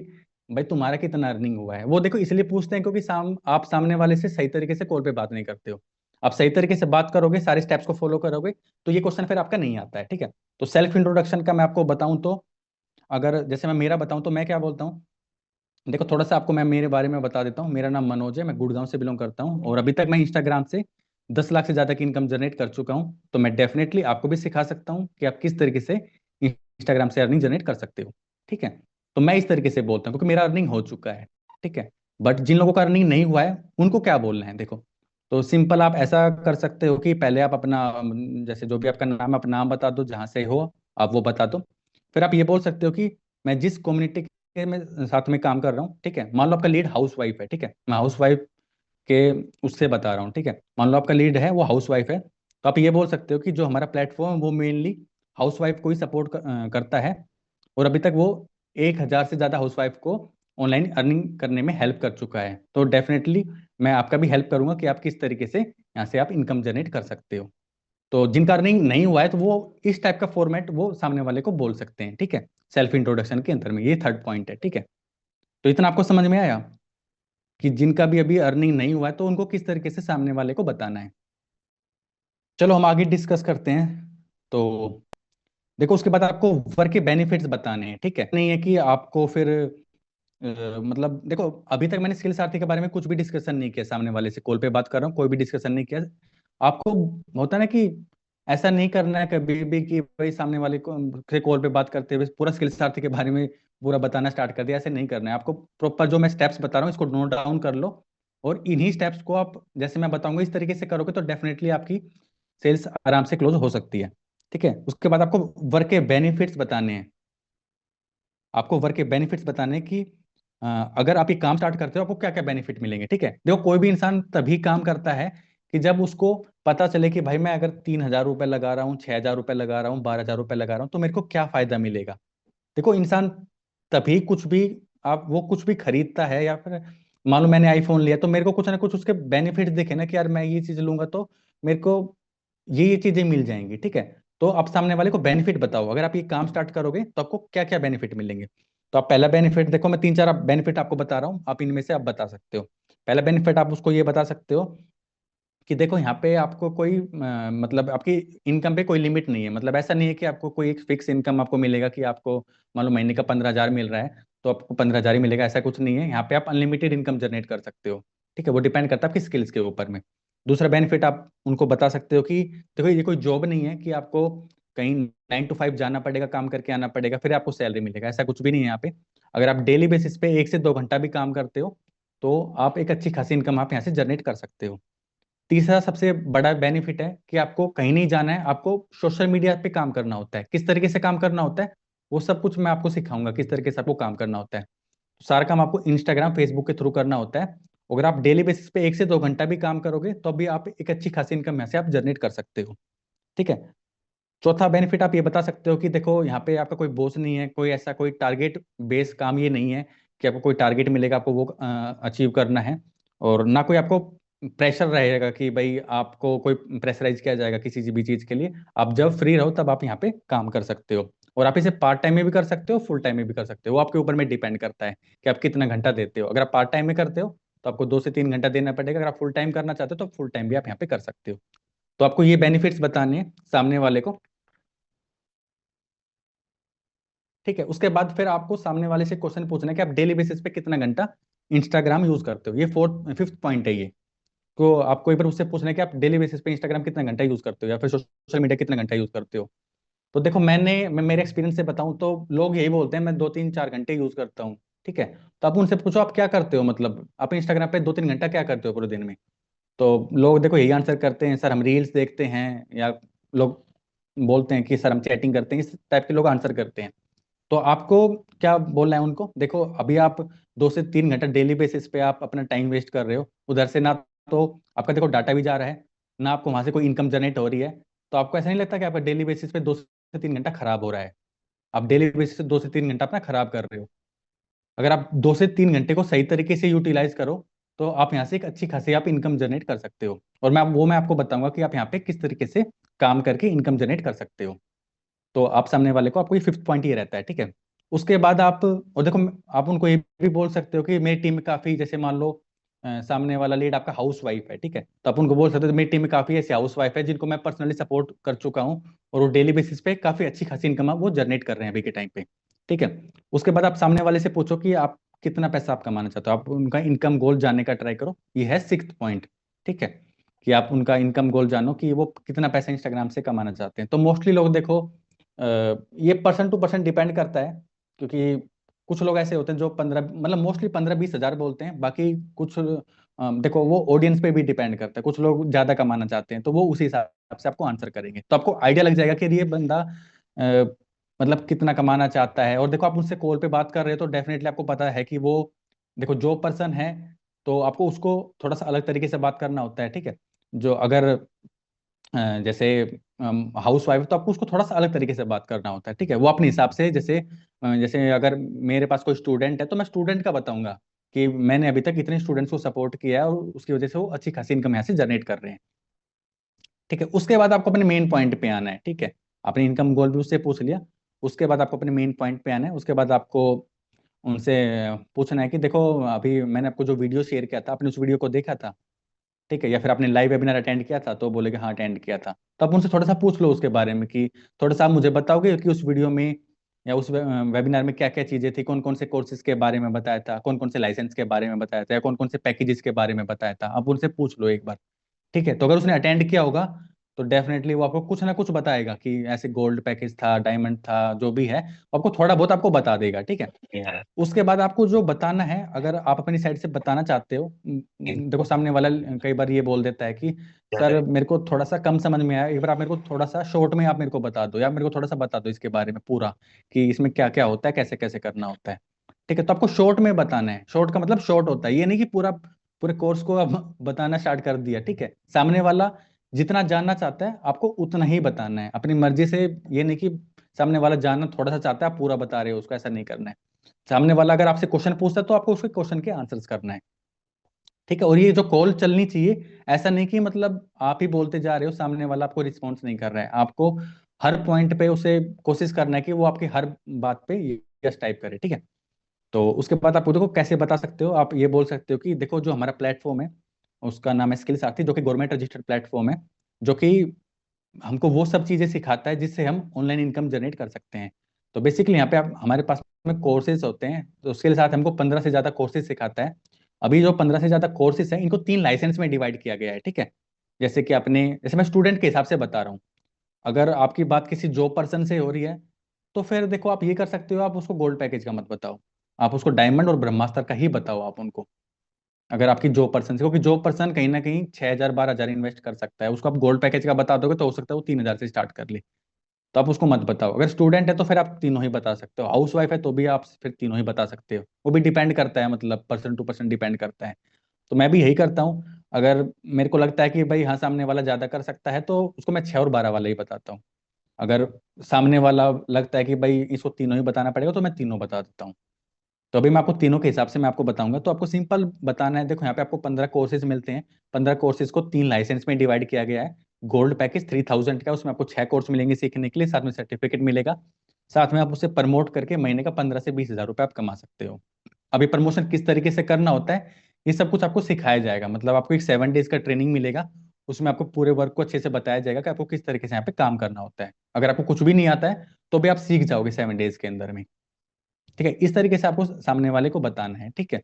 भाई तुम्हारा कितना अर्निंग हुआ है। वो देखो इसलिए पूछते हैं क्योंकि आप सामने वाले से सही तरीके से कॉल पे बात नहीं करते हो। आप सही तरीके से बात करोगे, सारे स्टेप्स को फॉलो करोगे, तो ये क्वेश्चन फिर आपका नहीं आता है। ठीक है, तो सेल्फ इंट्रोडक्शन का मैं आपको बताऊं तो, अगर जैसे मैं मेरा बताऊं तो मैं क्या बोलता हूँ, देखो थोड़ा सा आपको मैं मेरे बारे में बता देता हूँ। मेरा नाम मनोज है, मैं गुड़गांव से बिलोंग करता हूँ, और अभी तक मैं इंस्टाग्राम से 10 लाख से ज्यादा की इनकम जनरेट कर चुका हूँ। तो मैं डेफिनेटली आपको भी सिखा सकता हूँ कि आप किस तरीके से इंस्टाग्राम से अर्निंग जनरेट कर सकते हो। ठीक है, तो मैं इस तरीके से बोलता हूँ क्योंकि मेरा अर्निंग हो चुका है। ठीक है, बट जिन लोगों का अर्निंग नहीं हुआ है उनको क्या बोलना है, देखो तो सिंपल आप ऐसा कर सकते हो कि पहले आप अपना जैसे जो भी आपका नाम है, अपना नाम बता दो, जहाँ से हो आप वो बता दो। फिर आप ये बोल सकते हो कि मैं जिस कम्युनिटी के में साथ में काम कर रहा हूँ। ठीक है, मान लो आपका लीड हाउस वाइफ है। ठीक है, मैं हाउस वाइफ के उससे बता रहा हूँ। ठीक है, मान लो आपका लीड है वो हाउस वाइफ है, तो आप ये बोल सकते हो कि जो हमारा प्लेटफॉर्म है वो मेनली हाउस वाइफ को ही सपोर्ट करता है, और अभी तक वो 1,000 से ज़्यादा हाउस वाइफ को ऑनलाइन अर्निंग करने में हेल्प कर चुका है। तो डेफिनेटली मैं आपका भी हेल्प करूंगा कि आप किस तरीके से यहाँ से आप इनकम जनरेट कर सकते हो। तो जिनका अर्निंग नहीं हुआ है तो वो इस टाइप का फॉर्मेट वो सामने वाले को बोल सकते हैं। ठीक है, सेल्फ इंट्रोडक्शन के अंदर में ये थर्ड पॉइंट है। ठीक है, तो इतना आपको समझ में आया कि जिनका भी अभी अर्निंग नहीं हुआ है तो उनको किस तरीके से सामने वाले को बताना है। चलो हम आगे डिस्कस करते हैं। तो देखो उसके बाद आपको वर्क के बेनिफिट्स बताने हैं। ठीक है, नहीं है कि आपको फिर मतलब देखो अभी तक मैंने स्किल सारथी के बारे में कुछ भी डिस्कशन नहीं किया, सामने वाले से कॉल पे बात कर रहा हूँ, कोई भी डिस्कशन नहीं किया। आपको होता है ना कि ऐसा नहीं करना है कभी भी कि भाई सामने वाले को से कॉल पे बात करते हुए पूरा स्किल सारथी के बारे में पूरा बताना स्टार्ट कर दिया, ऐसे नहीं करना है आपको। प्रॉपर जो मैं स्टेप्स बता रहा हूँ इसको नोट डाउन कर लो, और इन्हीं स्टेप्स को आप जैसे मैं बताऊंगा इस तरीके से करोगे तो डेफिनेटली आपकी सेल्स आराम से क्लोज हो सकती है। ठीक है, उसके बाद आपको वर्क के बेनिफिट्स बताने हैं। आपको वर्क के बेनिफिट्स बताने हैं कि अगर आप ये काम स्टार्ट करते हो आपको क्या क्या बेनिफिट मिलेंगे। ठीक है, देखो कोई भी इंसान तभी काम करता है कि जब उसको पता चले कि भाई मैं अगर 3,000 रुपये लगा रहा हूँ, 6,000 रुपये लगा रहा हूँ, 12,000 रुपये लगा रहा हूँ, तो मेरे को क्या फायदा मिलेगा। देखो इंसान तभी कुछ भी, आप वो कुछ भी खरीदता है, या फिर मान लो मैंने आईफोन लिया तो मेरे को कुछ ना कुछ उसके बेनिफिट दिखे ना, कि यार मैं ये चीज लूंगा तो मेरे को ये चीजें मिल जाएंगी, ठीक है। तो आप सामने वाले को बेनिफिट बताओ, अगर आप ये काम स्टार्ट करोगे तो आपको क्या क्या बेनिफिट मिलेंगे। तो आप पहला बेनिफिट देखो, मैं 3 4 बेनिफिट आपको बता रहा हूँ, आप इनमें से आप बता सकते हो। पहला बेनिफिट आप उसको ये बता सकते हो कि देखो यहाँ पे आपको कोई मतलब आपकी इनकम पे कोई लिमिट नहीं है। मतलब ऐसा नहीं है कि आपको कोई एक फिक्स इनकम आपको मिलेगा, कि आपको मान लो महीने का 15,000 मिल रहा है तो आपको 15,000 ही मिलेगा, ऐसा कुछ नहीं है। यहाँ पे आप अनलिमिटेड इनकम जनरेट कर सकते हो, ठीक है। वो डिपेंड करता है आपकी स्किल्स के ऊपर में। दूसरा बेनिफिट आप उनको बता सकते हो कि देखो ये कोई जॉब नहीं है कि आपको कहीं 9 to 5 जाना पड़ेगा, काम करके आना पड़ेगा फिर आपको सैलरी मिलेगा, ऐसा कुछ भी नहीं है यहाँ पे। अगर आप डेली बेसिस पे 1 से 2 घंटा भी काम करते हो तो आप एक अच्छी खासी इनकम आप यहाँ से जनरेट कर सकते हो। तीसरा सबसे बड़ा बेनिफिट है कि आपको कहीं नहीं जाना है, आपको सोशल मीडिया पे काम करना होता है। किस तरीके से काम करना होता है वो सब कुछ मैं आपको सिखाऊंगा, किस तरीके से आपको काम करना होता है। तो सारा काम आपको इंस्टाग्राम फेसबुक के थ्रू करना होता है। अगर आप डेली बेसिस पे 1 से 2 घंटा भी काम करोगे तो भी आप एक अच्छी खासी इनकम यहाँ से आप जनरेट कर सकते हो, ठीक है। चौथा बेनिफिट आप ये बता सकते हो कि देखो यहाँ पे आपका कोई बॉस नहीं है, कोई ऐसा कोई टारगेट बेस्ड काम ये नहीं है कि आपको कोई टारगेट मिलेगा आपको वो अचीव करना है। और ना कोई आपको प्रेशर रहेगा कि भाई आपको कोई प्रेशराइज किया जाएगा किसी भी चीज के लिए। आप जब फ्री रहो तब आप यहाँ पे काम कर सकते हो। और आप इसे पार्ट टाइम में भी कर सकते हो, फुल टाइम में भी कर सकते हो, वो आपके ऊपर में डिपेंड करता है कि आप कितना घंटा देते हो। अगर आप पार्ट टाइम में करते हो तो आपको 2 से 3 घंटा देना पड़ेगा, अगर आप फुल टाइम करना चाहते हो तो फुल टाइम भी आप यहाँ पे कर सकते हो। तो आपको ये बेनिफिट्स बताने हैं सामने वाले को, ठीक है। उसके बाद फिर आपको सामने वाले से क्वेश्चन पूछना है कि आप डेली बेसिस पे कितना घंटा इंस्टाग्राम यूज करते हो। ये फोर्थ फिफ्थ पॉइंट है ये। तो आपको एक बार उससे पूछना है कि आप डेली बेसिस पे इंस्टाग्राम कितना घंटा यूज करते हो, या फिर सोशल मीडिया कितना घंटा यूज करते हो। तो देखो मैं मेरे एक्सपीरियंस से बताऊं तो लोग यही बोलते हैं मैं 2 3 4 घंटे यूज करता हूँ, ठीक है। तो आप उनसे पूछो आप क्या करते हो, मतलब आप इंस्टाग्राम पे 2 3 घंटा क्या करते हो पूरे दिन में। तो लोग देखो यही आंसर करते हैं, सर हम रील्स देखते हैं, या लोग बोलते हैं कि सर हम चैटिंग करते हैं, इस टाइप के लोग आंसर करते हैं। तो आपको क्या बोलना है उनको, देखो अभी आप 2 से 3 घंटा डेली बेसिस पे आप अपना टाइम वेस्ट कर रहे हो उधर से, ना तो आपका देखो डाटा भी जा रहा है, ना आपको वहां से कोई इनकम जनरेट हो रही है। तो आपको ऐसा नहीं लगता कि आपका डेली बेसिस पे 2 से 3 घंटा खराब हो रहा है। आप डेली बेसिस पे 2 से 3 घंटा अपना खराब कर रहे हो। अगर आप 2 से 3 घंटे को सही तरीके से यूटिलाइज करो तो आप यहाँ से एक अच्छी खासी आप इनकम जनरेट कर सकते हो। और मैं आपको बताऊंगा कि आप यहाँ पे किस तरीके से काम करके इनकम जनरेट कर सकते हो। तो आप सामने वाले को, आपको ये फिफ्थ पॉइंट ये रहता है, ठीक है। उसके बाद आप, और देखो आप उनको ये भी बोल सकते हो कि मेरी टीम में काफी, जैसे मान लो सामने वाला लीड आपका हाउस वाइफ है, ठीक है। तो आप उनको बोल सकते हो मेरी टीम में काफी ऐसे हाउस वाइफ है जिनको मैं पर्सनली सपोर्ट कर चुका हूँ, और वो डेली बेसिस पे काफी अच्छी खासी इनकम वो जनरेट कर रहे हैं अभी के टाइम पे, ठीक है। उसके बाद आप सामने वाले से पूछो कि आप कितना पैसा आप कमाना चाहते हो, आप उनका इनकम गोल जानने का ट्राई करो। ये है सिक्स्थ पॉइंट, ठीक है। कि आप उनका इनकम गोल जानो कि वो कितना पैसा इंस्टाग्राम से कमाना चाहते हैं। तो मोस्टली लोग देखो ये पर्सन टू पर्सन डिपेंड करता है, क्योंकि कुछ लोग ऐसे होते हैं जो 15, मतलब मोस्टली 15 20 हज़ार बोलते हैं। बाकी कुछ देखो वो ऑडियंस पे भी डिपेंड करता है, कुछ लोग ज्यादा कमाना चाहते हैं तो वो उसी हिसाब से आपको आंसर करेंगे। तो आपको आइडिया लग जाएगा कि ये बंदा मतलब कितना कमाना चाहता है। और देखो आप उनसे कॉल पे बात कर रहे हो तो डेफिनेटली आपको पता है कि वो, देखो जो पर्सन है तो आपको उसको थोड़ा सा अलग तरीके से बात करना होता है, ठीक है। जो अगर जैसे हाउस वाइफ तो आपको उसको थोड़ा सा अलग तरीके से बात करना होता है, ठीक है। वो अपने हिसाब से, जैसे अगर मेरे पास कोई स्टूडेंट है तो मैं स्टूडेंट का बताऊंगा कि मैंने अभी तक इतने स्टूडेंट्स को सपोर्ट किया है और उसकी वजह से वो अच्छी खासी इनकम यहाँ से जनरेट कर रहे हैं, ठीक है। उसके बाद आपको अपने मेन पॉइंट पे आना है, ठीक है। आपने इनकम गोल भी उससे पूछ लिया, उसके बाद आपको अपने मेन पॉइंट पे आना है। उसके बाद आपको उनसे पूछना है कि देखो अभी मैंने आपको जो वीडियो शेयर किया था, आपने उस वीडियो को देखा था, ठीक है। या फिर आपने लाइव वेबिनार अटेंड किया था, तो बोले कि हाँ अटेंड किया था। तो आप उनसे थोड़ा सा पूछ लो उसके बारे में कि थोड़ा सा आप मुझे बताओगे कि उस वीडियो में या उस वेबिनार में क्या क्या चीजें थी, कौन कौन से कोर्सेज के बारे में बताया था, कौन कौन से लाइसेंस के बारे में बताया था, या कौन कौन से पैकेजेस के बारे में बताया था। आप उनसे पूछ लो एक बार, ठीक है। तो अगर उसने अटेंड किया होगा तो डेफिनेटली वो आपको कुछ ना कुछ बताएगा कि ऐसे गोल्ड पैकेज था, डायमंड था, जो भी है वो आपको थोड़ा बहुत आपको बता देगा, ठीक है। उसके बाद आपको जो बताना है, अगर आप अपनी साइड से बताना चाहते हो, देखो सामने वाला कई बार ये बोल देता है कि सर मेरे को थोड़ा सा कम समझ में आया, एक बार आप मेरे को थोड़ा सा शॉर्ट में आप मेरे को बता दो, या मेरे को थोड़ा सा बता दो इसके बारे में पूरा कि इसमें क्या क्या होता है, कैसे कैसे करना होता है, ठीक है। तो आपको शॉर्ट में बताना है। शॉर्ट का मतलब शॉर्ट होता है, ये नहीं कि पूरा पूरे कोर्स को अब बताना स्टार्ट कर दिया, ठीक है। सामने वाला जितना जानना चाहता है आपको उतना ही बताना है, अपनी मर्जी से। ये नहीं कि सामने वाला जानना थोड़ा सा चाहता है आप पूरा बता रहे हो उसको, ऐसा नहीं करना है। सामने वाला अगर आपसे क्वेश्चन पूछता है तो आपको उसके क्वेश्चन के आंसर्स करना है, ठीक है। और ये जो कॉल चलनी चाहिए, ऐसा नहीं कि मतलब आप ही बोलते जा रहे हो, सामने वाला आपको रिस्पॉन्स नहीं कर रहा है, आपको हर पॉइंट पे उसे कोशिश करना है कि वो आपकी हर बात पे यस टाइप करे, ठीक है। तो उसके बाद आप देखो कैसे बता सकते हो, आप ये बोल सकते हो कि देखो जो हमारा प्लेटफॉर्म है उसका नाम है स्किल साथी, जो कि गवर्नमेंट रजिस्टर्ड प्लेटफॉर्म है, जो कि हमको वो सब चीजें सिखाता है जिससे हम ऑनलाइन इनकम जनरेट कर सकते हैं। तो बेसिकली यहाँ पे आप हमारे पास में कोर्सेज होते हैं, तो उसके साथ हमको 15 से ज्यादा कोर्सेज सिखाता है। अभी जो 15 से ज्यादा कोर्सेज हैं इनको 3 लाइसेंस में डिवाइड किया गया है, ठीक है। जैसे कि आपने, जैसे मैं स्टूडेंट के हिसाब से बता रहा हूँ, अगर आपकी बात किसी जॉब पर्सन से हो रही है तो फिर देखो आप ये कर सकते हो, आप उसको गोल्ड पैकेज का मत बताओ, आप उसको डायमंड और ब्रह्मास्त्र का ही बताओ आप उनको। अगर आपकी जॉब पर्सन से, क्योंकि जॉब पर्सन कहीं ना कहीं 6,000 12,000 इन्वेस्ट कर सकता है, उसको आप गोल्ड पैकेज का बता दोगे तो हो सकता है वो 3,000 से स्टार्ट कर ले। तो आप उसको मत बताओ। अगर स्टूडेंट है तो फिर आप तीनों ही बता सकते हो, हाउस वाइफ है तो भी आप फिर तीनों ही बता सकते हो, वो भी डिपेंड करता है, मतलब पर्सन टू पर्सन डिपेंड करता है। तो मैं भी यही करता हूँ। अगर मेरे को लगता है कि भाई हाँ सामने वाला ज्यादा कर सकता है तो उसको मैं 6 और 12 वाला ही बताता हूँ। अगर सामने वाला लगता है कि भाई इसको तीनों ही बताना पड़ेगा तो मैं तीनों बता देता हूँ। तो अभी मैं आपको तीनों के हिसाब से मैं आपको बताऊंगा, तो आपको सिंपल बताना है। देखो यहाँ पे आपको 15 कोर्सेज मिलते हैं, 15 कोर्सेज को 3 लाइसेंस में डिवाइड किया गया है। गोल्ड पैकेज 3,000 का, उसमें आपको 6 कोर्स मिलेंगे सीखने के लिए, साथ में सर्टिफिकेट मिलेगा, साथ में आप उसे प्रमोट करके महीने का 15 से 20 हज़ार रुपये आप कमा सकते हो। अभी प्रमोशन किस तरीके से करना होता है ये सब कुछ आपको सिखाया जाएगा, मतलब आपको एक 7 डेज का ट्रेनिंग मिलेगा, उसमें आपको पूरे वर्क को अच्छे से बताया जाएगा कि आपको किस तरीके से यहाँ पे काम करना होता है। अगर आपको कुछ भी नहीं आता है तो भी आप सीख जाओगे 7 डेज के अंदर में, ठीक है। इस तरीके से आपको सामने वाले को बताना है, ठीक है।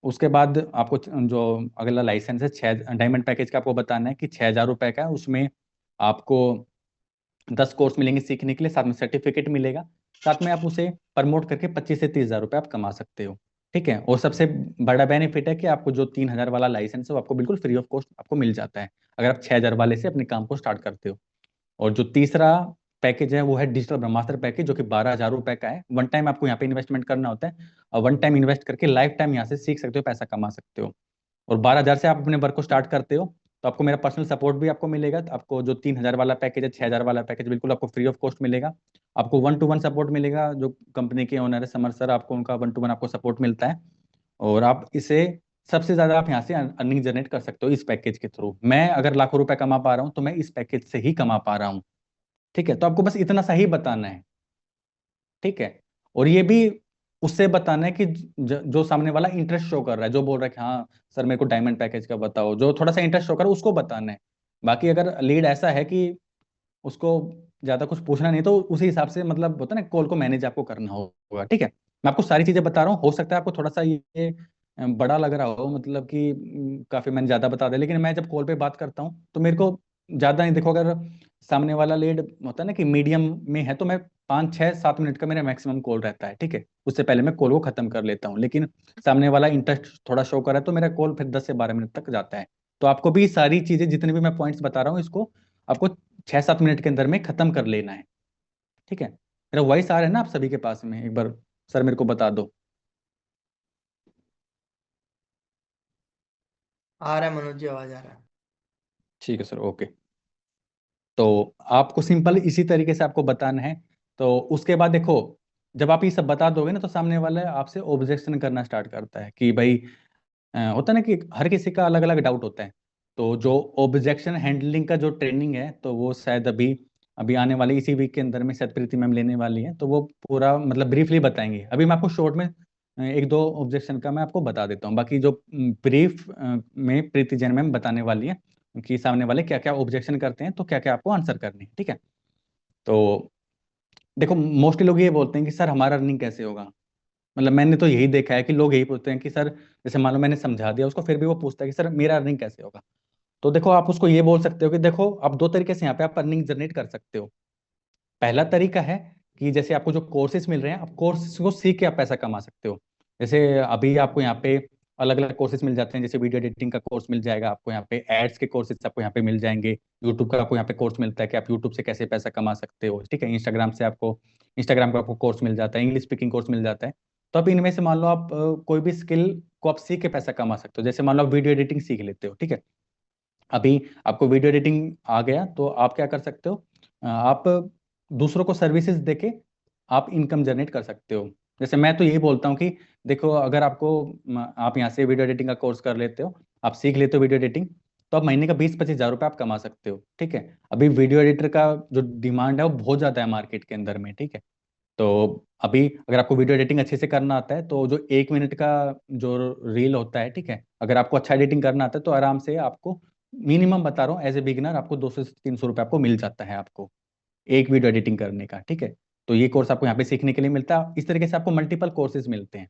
उसके बाद आपको जो अगला लाइसेंस है 6 डायमंड पैकेज का, आपको बताना है कि 6,000 रुपए का है, उसमें आपको 10 कोर्स मिलेंगे सीखने के लिए, साथ में सर्टिफिकेट मिलेगा, साथ में आप उसे प्रमोट करके 25 से 30 हज़ार रुपये आप कमा सकते हो, ठीक है। और सबसे बड़ा बेनिफिट है कि आपको जो 3,000 वाला लाइसेंस है वो आपको बिल्कुल फ्री ऑफ कॉस्ट आपको मिल जाता है, अगर आप 6,000 वाले से अपने काम को स्टार्ट करते हो। और जो तीसरा पैकेज है वो है डिजिटल ब्रह्मास्त्र पैकेज, जो कि 12,000 रुपए का है। वन टाइम आपको यहाँ पे इन्वेस्टमेंट करना होता है, और वन टाइम इन्वेस्ट करके लाइफ टाइम यहाँ से सीख सकते हो, पैसा कमा सकते हो। और 12,000 से आप अपने वर्क को स्टार्ट करते हो तो आपको मेरा पर्सनल सपोर्ट भी आपको मिलेगा। तो आपको जो 3,000 वाला पैकेज है, 6,000 वाला पैकेज बिल्कुल आपको फ्री ऑफ कॉस्ट मिलेगा। आपको 1-to-1 सपोर्ट मिलेगा, जो कंपनी के ओनर है समर सर, आपको उनका 1-to-1 आपको सपोर्ट मिलता है। और आप इसे सबसे ज्यादा आप यहाँ से अर्निंग जनरेट कर सकते हो इस पैकेज के थ्रू। मैं अगर लाखों रुपए कमा पा रहा हूँ तो मैं इस पैकेज से ही कमा पा रहा हूँ, ठीक है। तो आपको बस इतना सा ही बताना है, ठीक है। और ये भी उससे बताना है कि जो सामने वाला इंटरेस्ट शो कर रहा है, जो बोल रहा है कि हाँ सर मेरे को डायमंड पैकेज का बताओ, जो थोड़ा सा इंटरेस्ट शो कर रहा है उसको बताना है। बाकी अगर लीड ऐसा है कि उसको ज्यादा कुछ पूछना नहीं तो उसी हिसाब से मतलब होता है ना, कॉल को मैनेज आपको करना होगा, ठीक है। मैं आपको सारी चीजें बता रहा हूँ, हो सकता है आपको थोड़ा सा ये बड़ा लग रहा हो, मतलब कि काफी मैंने ज्यादा बता दिया, लेकिन मैं जब कॉल पे बात करता हूँ तो मेरे को ज्यादा नहीं, देखो अगर सामने वाला लीड होता है ना कि मीडियम में है तो मैं 5 6 7 मिनट का मेरा मैक्सिमम कॉल रहता है, ठीक है। उससे पहले मैं कॉल को खत्म कर लेता हूँ, लेकिन सामने वाला इंटरेस्ट थोड़ा शो कर रहा है तो मेरा कॉल फिर 10 से 12 मिनट तक जाता है। तो आपको भी सारी चीजें जितने भी मैं पॉइंट्स बता रहा हूँ इसको आपको 6 7 मिनट के अंदर में खत्म कर लेना है, ठीक है। मेरा वॉइस आ रहा है ना आप सभी के पास में, एक बार सर मेरे को बता दो। आ रहा है मनोज जी, आवाज आ रहा है। ठीक है सर, ओके। तो आपको सिंपल इसी तरीके से आपको बताना है। तो उसके बाद देखो, जब आप ये सब बता दोगे ना तो सामने वाला आपसे ऑब्जेक्शन करना स्टार्ट करता है कि भाई होता है ना कि हर किसी का अलग अलग डाउट होता है। तो जो ऑब्जेक्शन हैंडलिंग का जो ट्रेनिंग है तो वो शायद अभी अभी आने वाली इसी वीक के अंदर में शायद प्रीति मैम लेने वाली है, तो वो पूरा मतलब ब्रीफली बताएंगे। अभी मैं आपको शॉर्ट में एक दो ऑब्जेक्शन का मैं आपको बता देता हूँ, बाकी जो ब्रीफ में प्रीति जैन मैम बताने वाली है कि सामने वाले क्या क्या ऑब्जेक्शन करते हैं तो क्या क्या आपको आंसर करनी है, ठीक है। तो देखो मोस्टली लोग ये बोलते हैं कि सर हमारा अर्निंग कैसे होगा। मतलब मैंने तो यही देखा है कि लोग यही पूछते हैं कि सर, जैसे मान लो मैंने समझा दिया उसको फिर भी वो पूछता है कि सर मेरा अर्निंग कैसे होगा। तो देखो आप उसको ये बोल सकते हो कि देखो आप दो तरीके से यहाँ पे आप अर्निंग जनरेट कर सकते हो। पहला तरीका है कि जैसे आपको जो कोर्सेज मिल रहे हैं, आप कोर्सेज को सीख के आप पैसा कमा सकते हो। जैसे अभी आपको यहाँ पे अलग अलग कोर्सेज मिल जाते हैं, जैसे वीडियो एडिटिंग का कोर्स मिल जाएगा आपको यहाँ पे, एड्स के कोर्सेज आपको यहाँ पे मिल जाएंगे, यूट्यूब का आपको यहाँ पे कोर्स मिलता है कि आप यूट्यूब से कैसे पैसा कमा सकते हो, ठीक है। इंस्टाग्राम का आपको कोर्स मिल जाता है, इंग्लिश स्पीकिंग कोर्स मिल जाता है। तो आप इनमें से मान लो आप कोई भी स्किल को आप सीख के पैसा कमा सकते हो। जैसे मान लो आप वीडियो एडिटिंग सीख लेते हो, ठीक है। अभी आपको वीडियो एडिटिंग आ गया तो आप क्या कर सकते हो, आप दूसरों को सर्विसेज देके आप इनकम जनरेट कर सकते हो। जैसे मैं तो यही बोलता हूँ कि देखो, अगर आपको आप यहाँ से वीडियो एडिटिंग का कोर्स कर लेते हो, आप सीख लेते हो वीडियो एडिटिंग, तो आप महीने का 20-25 हज़ार रुपये आप कमा सकते हो। ठीक है, अभी वीडियो एडिटर का जो डिमांड है वो बहुत ज़्यादा है मार्केट के अंदर में। ठीक है, तो अभी अगर आपको वीडियो एडिटिंग अच्छे से करना आता है तो जो 1 मिनट का जो रील होता है, ठीक है, अगर आपको अच्छा एडिटिंग करना आता है तो आराम से आपको, मिनिमम बता रहा हूँ, एज ए बिगिनर आपको 200 से 300 रुपये आपको मिल जाता है आपको एक वीडियो एडिटिंग करने का। ठीक है, तो ये कोर्स आपको यहाँ पे सीखने के लिए मिलता है। इस तरीके से आपको मल्टीपल कोर्सेज मिलते हैं,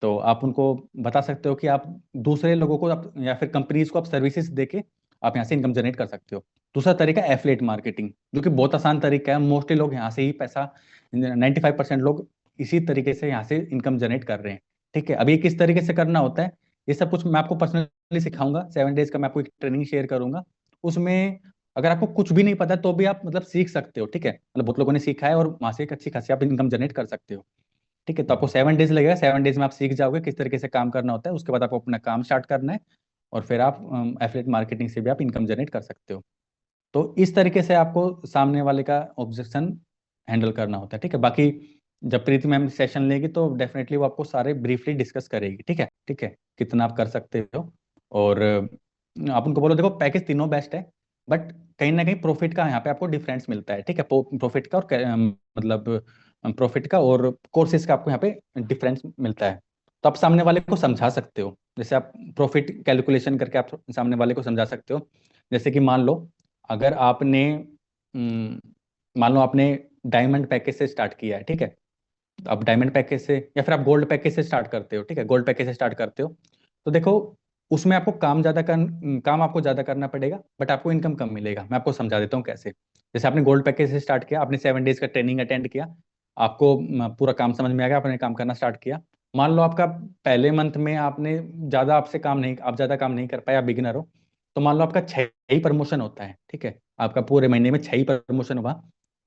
तो आप उनको बता सकते हो कि आप दूसरे लोगों को आप या फिर कंपनीज को आप सर्विसेज देके आप यहाँ से इनकम जनरेट कर सकते हो। दूसरा तरीका एफिलिएट मार्केटिंग, जो कि बहुत आसान तरीका है, मोस्टली लोग यहाँ से ही पैसा, 95% लोग इसी तरीके से यहाँ से इनकम जनरेट कर रहे हैं। ठीक है, अभी ये किस तरीके से करना होता है, ये सब कुछ मैं आपको पर्सनली सिखाऊंगा। 7 डेज का मैं आपको एक ट्रेनिंग शेयर करूंगा, उसमें अगर आपको कुछ भी नहीं पता है तो भी आप मतलब सीख सकते हो। ठीक है, मतलब बहुत लोगों ने सीखा है और वहां से एक अच्छी खासी आप इनकम जनरेट कर सकते हो। ठीक है, तो आपको 7 डेज लगेगा, 7 डेज में आप सीख जाओगे किस तरीके से काम करना होता है। उसके बाद आपको अपना काम स्टार्ट करना है और फिर आप एफिलिएट मार्केटिंग से भी आप इनकम जनरेट कर सकते हो। तो इस तरीके से आपको सामने वाले का ऑब्जेक्शन हैंडल करना होता है। ठीक है, बाकी जब प्रीति मैम सेशन लेगी तो डेफिनेटली वो आपको सारे ब्रीफली डिस्कस करेगी। ठीक है, ठीक है, कितना आप कर सकते हो। और आप उनको बोलो देखो पैकेज तीनों बेस्ट है, बट कहीं ना कहीं प्रॉफिट का यहाँ पे आपको डिफरेंस मिलता है। ठीक है, प्रॉफिट का और मतलब प्रॉफिट का और कोर्सेज का आपको यहाँ पे डिफरेंस मिलता है। तो आप सामने वाले को समझा सकते हो, जैसे आप प्रॉफिट कैलकुलेशन करके आप सामने वाले को समझा सकते हो। जैसे कि मान लो, अगर आपने हम्म, मान लो आपने डायमंड पैकेज से स्टार्ट किया है। ठीक है, तो आप डायमंड पैकेज से या फिर आप गोल्ड पैकेज से स्टार्ट करते हो। ठीक है, गोल्ड पैकेज से स्टार्ट करते हो तो देखो, उसमें आपको काम आपको ज्यादा करना पड़ेगा, बट आपको इनकम कम मिलेगा। मैं आपको समझा देता हूँ कैसे। जैसे आपने गोल्ड पैकेज से स्टार्ट किया, आपने 7 डेज का ट्रेनिंग अटेंड किया, आपको पूरा काम समझ में आ गया, आपने काम करना स्टार्ट किया। मान लो आपका पहले मंथ में आपने आप ज्यादा काम नहीं कर पाए, आप बिगिनर हो, तो मान लो आपका 6 ही प्रमोशन होता है। ठीक है, आपका पूरे महीने में 6 ही प्रमोशन हुआ,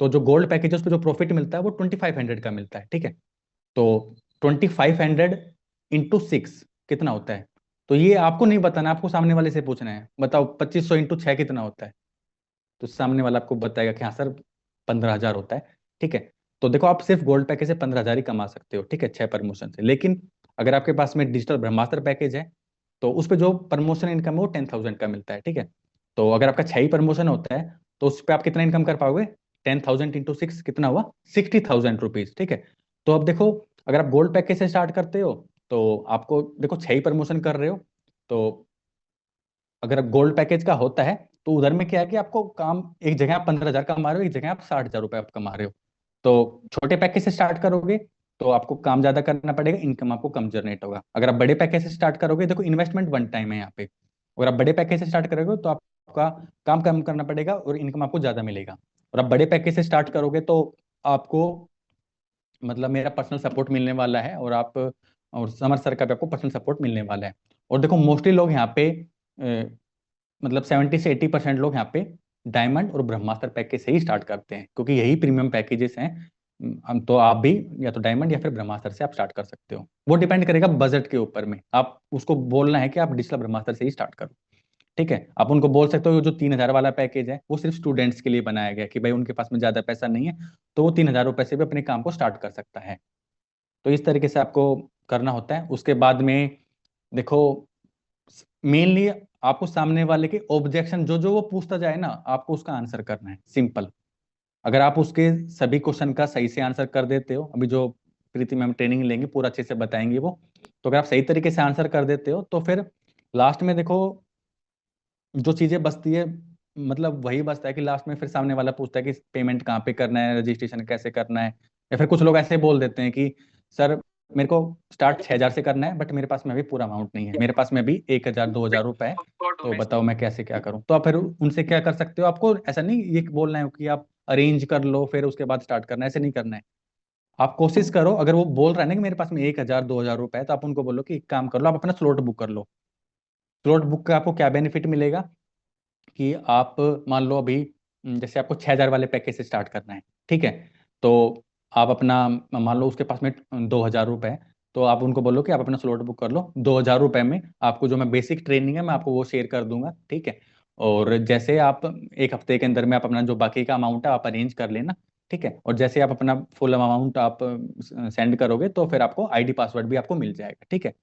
तो जो गोल्ड पैकेज है उस पर जो प्रॉफिट मिलता है वो 2500 का मिलता है। ठीक है, तो 2500 इंटू 6 कितना होता है, तो ये आपको नहीं बताना, आपको सामने वाले से पूछना है, बताओ 2500 इंटू 6 कितना होता है। तो सामने वाला आपको बताएगा कि हाँ सर 15,000 होता है। ठीक है, तो देखो आप सिर्फ गोल्ड पैकेज से 15,000 ही कमा सकते हो। ठीक है, 6 प्रमोशन से। लेकिन अगर आपके पास में डिजिटल ब्रह्मास्त्र पैकेज है तो उस पर जो प्रमोशन इनकम है वो 10,000 का मिलता है। ठीक है, तो अगर आपका 6 ही प्रमोशन होता है तो उस पर आप कितना इनकम कर पाओगे, 10,000 इंटू 6 कितना हुआ, 60,000 रुपीज। ठीक है, तो अब देखो, अगर आप गोल्ड पैकेज से स्टार्ट करते हो तो आपको देखो 6 ही प्रमोशन कर रहे हो, तो अगर गोल्ड पैकेज का होता है तो उधर में क्या है कि आपको काम, एक जगह आप 15,000 कमा रहे हो, एक जगह आप 60,000 रुपये आप कमा रहे हो। तो छोटे पैकेज से स्टार्ट करोगे तो आपको काम ज्यादा करना पड़ेगा, इनकम आपको कम जनरेट होगा। अगर आप बड़े पैकेज से स्टार्ट करोगे, देखो इन्वेस्टमेंट वन टाइम है यहाँ पे, अगर आप बड़े पैकेज से स्टार्ट करोगे तो आपका काम कम करना पड़ेगा और इनकम आपको ज्यादा मिलेगा। और आप बड़े पैकेज से स्टार्ट करोगे तो आपको मतलब मेरा पर्सनल सपोर्ट मिलने वाला है, और समर सर का भी आपको पर्सनल सपोर्ट मिलने वाला है। और देखो मोस्टली लोग यहाँ पे मतलब 70 से 80% लोग यहाँ पे डायमंड और ब्रह्मास्त्र पैकेज से ही स्टार्ट करते हैं, क्योंकि यही प्रीमियम पैकेजेस हैं। तो आप भी या तो डायमंड या फिर ब्रह्मास्त्र से आप स्टार्ट कर सकते हो, वो डिपेंड करेगा बजट के ऊपर में। आप उसको बोलना है कि आप डिजिटल ब्रह्मास्त्र से ही स्टार्ट करो। ठीक है, आप उनको बोल सकते हो जो 3,000 वाला पैकेज है वो सिर्फ स्टूडेंट्स के लिए बनाया गया है, कि भाई उनके पास में ज्यादा पैसा नहीं है तो वो 3,000 रुपये से भी अपने काम को स्टार्ट कर सकता है। तो इस तरीके से आपको करना होता है। उसके बाद में देखो, मेनली आपको सामने वाले के ऑब्जेक्शन जो जो वो पूछता जाए ना, आपको उसका आंसर करना है, सिंपल। अगर आप उसके सभी क्वेश्चन का सही से आंसर कर देते हो, अभी जो प्रीति मैम ट्रेनिंग लेंगे पूरा अच्छे से बताएंगे वो, तो अगर आप सही तरीके से आंसर कर देते हो तो फिर लास्ट में देखो जो चीजें बचती है, मतलब वही बचता है कि लास्ट में फिर सामने वाला पूछता है कि पेमेंट कहाँ पे करना है, रजिस्ट्रेशन कैसे करना है। या फिर कुछ लोग ऐसे बोल देते हैं कि सर मेरे को स्टार्ट 6,000 से करना है, बट मेरे पास में अभी पूरा अमाउंट नहीं है, मेरे पास में अभी 1,000-2,000 रुपए है, तो बताओ मैं कैसे क्या करूं। तो आप फिर उनसे क्या कर सकते हो, आपको ऐसा नहीं ये बोलना है कि आप अरेंज कर लो फिर उसके बाद स्टार्ट करना है, ऐसे नहीं करना है। आप कोशिश करो, अगर वो बोल रहा है ना कि मेरे पास में 1,000-2,000 रुपए है, तो आप उनको बोलो कि एक काम कर लो, आप अपना स्लॉट बुक कर लो। स्लॉट बुक का आपको क्या बेनिफिट मिलेगा कि आप मान लो अभी जैसे आपको 6,000 वाले पैकेज से स्टार्ट करना है। ठीक है, तो आप अपना मान लो उसके पास में 2,000 रुपये है, तो आप उनको बोलो कि आप अपना स्लॉट बुक कर लो, 2,000 रुपये में आपको जो मैं बेसिक ट्रेनिंग है मैं आपको वो शेयर कर दूंगा। ठीक है, और जैसे आप 1 हफ्ते के अंदर में आप अपना जो बाकी का अमाउंट है आप अरेंज कर लेना, ठीक है। और जैसे आप अपना फुल अमाउंट आप सेंड करोगे तो फिर आपको आईडी पासवर्ड भी आपको मिल जाएगा, ठीक है।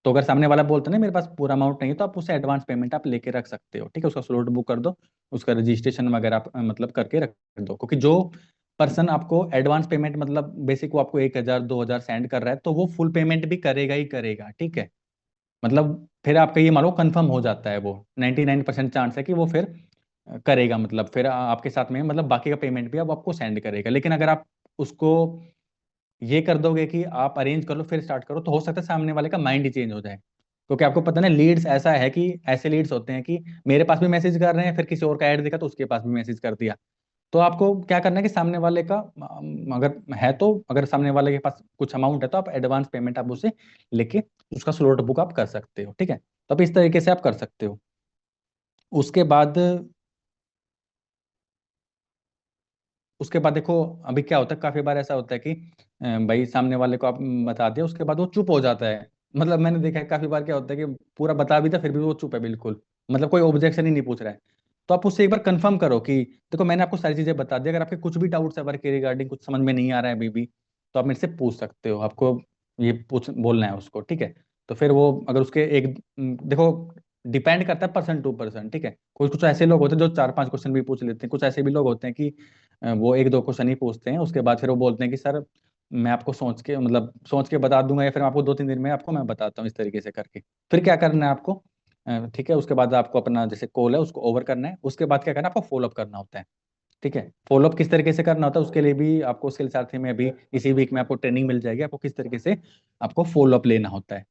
तो अगर सामने वाला बोलता है ना मेरे पास पूरा अमाउंट नहीं है, तो आप उससे एडवांस पेमेंट आप लेके रख सकते हो, ठीक है। उसका स्लॉट बुक कर दो, उसका रजिस्ट्रेशन वगैरह आप मतलब करके रख दो, क्योंकि जो पर्सन आपको एडवांस पेमेंट मतलब बेसिक वो आपको 1,000 2,000 सेंड कर रहा है, तो वो फुल पेमेंट भी करेगा ही करेगा, ठीक है। मतलब फिर आपका ये मान लो कंफर्म हो जाता है, वो 99% चांस है कि वो फिर करेगा, मतलब फिर आपके साथ में मतलब बाकी का पेमेंट भी अब आपको सेंड करेगा। लेकिन अगर आप उसको ये कर दोगे कि आप अरेंज कर लो फिर स्टार्ट करो, तो हो सकता है सामने वाले का माइंड ही चेंज हो जाए, क्योंकि आपको पता ना लीड्स ऐसा है कि ऐसे लीड्स होते हैं कि मेरे पास भी मैसेज कर रहे हैं, फिर किसी और का ऐड देखा तो उसके पास भी मैसेज कर दिया। तो आपको क्या करना है कि सामने वाले का अगर है तो अगर सामने वाले के पास कुछ अमाउंट है तो आप एडवांस पेमेंट आप उसे लेके उसका स्लॉट बुक आप कर सकते हो, ठीक है। तो आप इस तरीके से आप कर सकते हो। उसके बाद उसके बाद देखो अभी क्या होता है, काफी बार ऐसा होता है कि भाई सामने वाले को आप बता दिया, उसके बाद वो चुप हो जाता है। मतलब मैंने देखा है काफी बार क्या होता है कि पूरा बता भी था फिर भी वो चुप है बिल्कुल, मतलब कोई ऑब्जेक्शन ही नहीं पूछ रहा है। तो आप उससे एक बार कंफर्म करो कि देखो मैंने आपको सारी चीजें बता दी, अगर आपके कुछ भी डाउट्स है वर्क के रिगार्डिंग, कुछ समझ में नहीं आ रहा है अभी भी, तो आप मेरे से पूछ सकते हो, आपको ये पूछ बोलना है उसको, ठीक है। तो फिर वो अगर उसके देखो डिपेंड करता है पर्सन टू पर्सन, ठीक है। कुछ कुछ ऐसे लोग होते हैं जो 4 5 क्वेश्चन भी पूछ लेते हैं, कुछ ऐसे भी लोग होते हैं कि वो 1 2 क्वेश्चन ही पूछते हैं, उसके बाद फिर वो बोलते हैं कि सर मैं आपको सोच के मतलब सोच के बता दूंगा, या फिर आपको 2 3 दिन में आपको मैं बताता हूँ, इस तरीके से करके। फिर क्या करना है आपको, ठीक है, उसके बाद आपको अपना जैसे कॉल है उसको ओवर करना है, उसके बाद क्या करना है आपको फॉलोअप करना होता है, ठीक है। फॉलोअप किस तरीके से करना होता है उसके लिए भी आपको उसके साथ ही में अभी इसी वीक में आपको ट्रेनिंग मिल जाएगी, आपको किस तरीके से आपको फॉलोअप लेना होता है।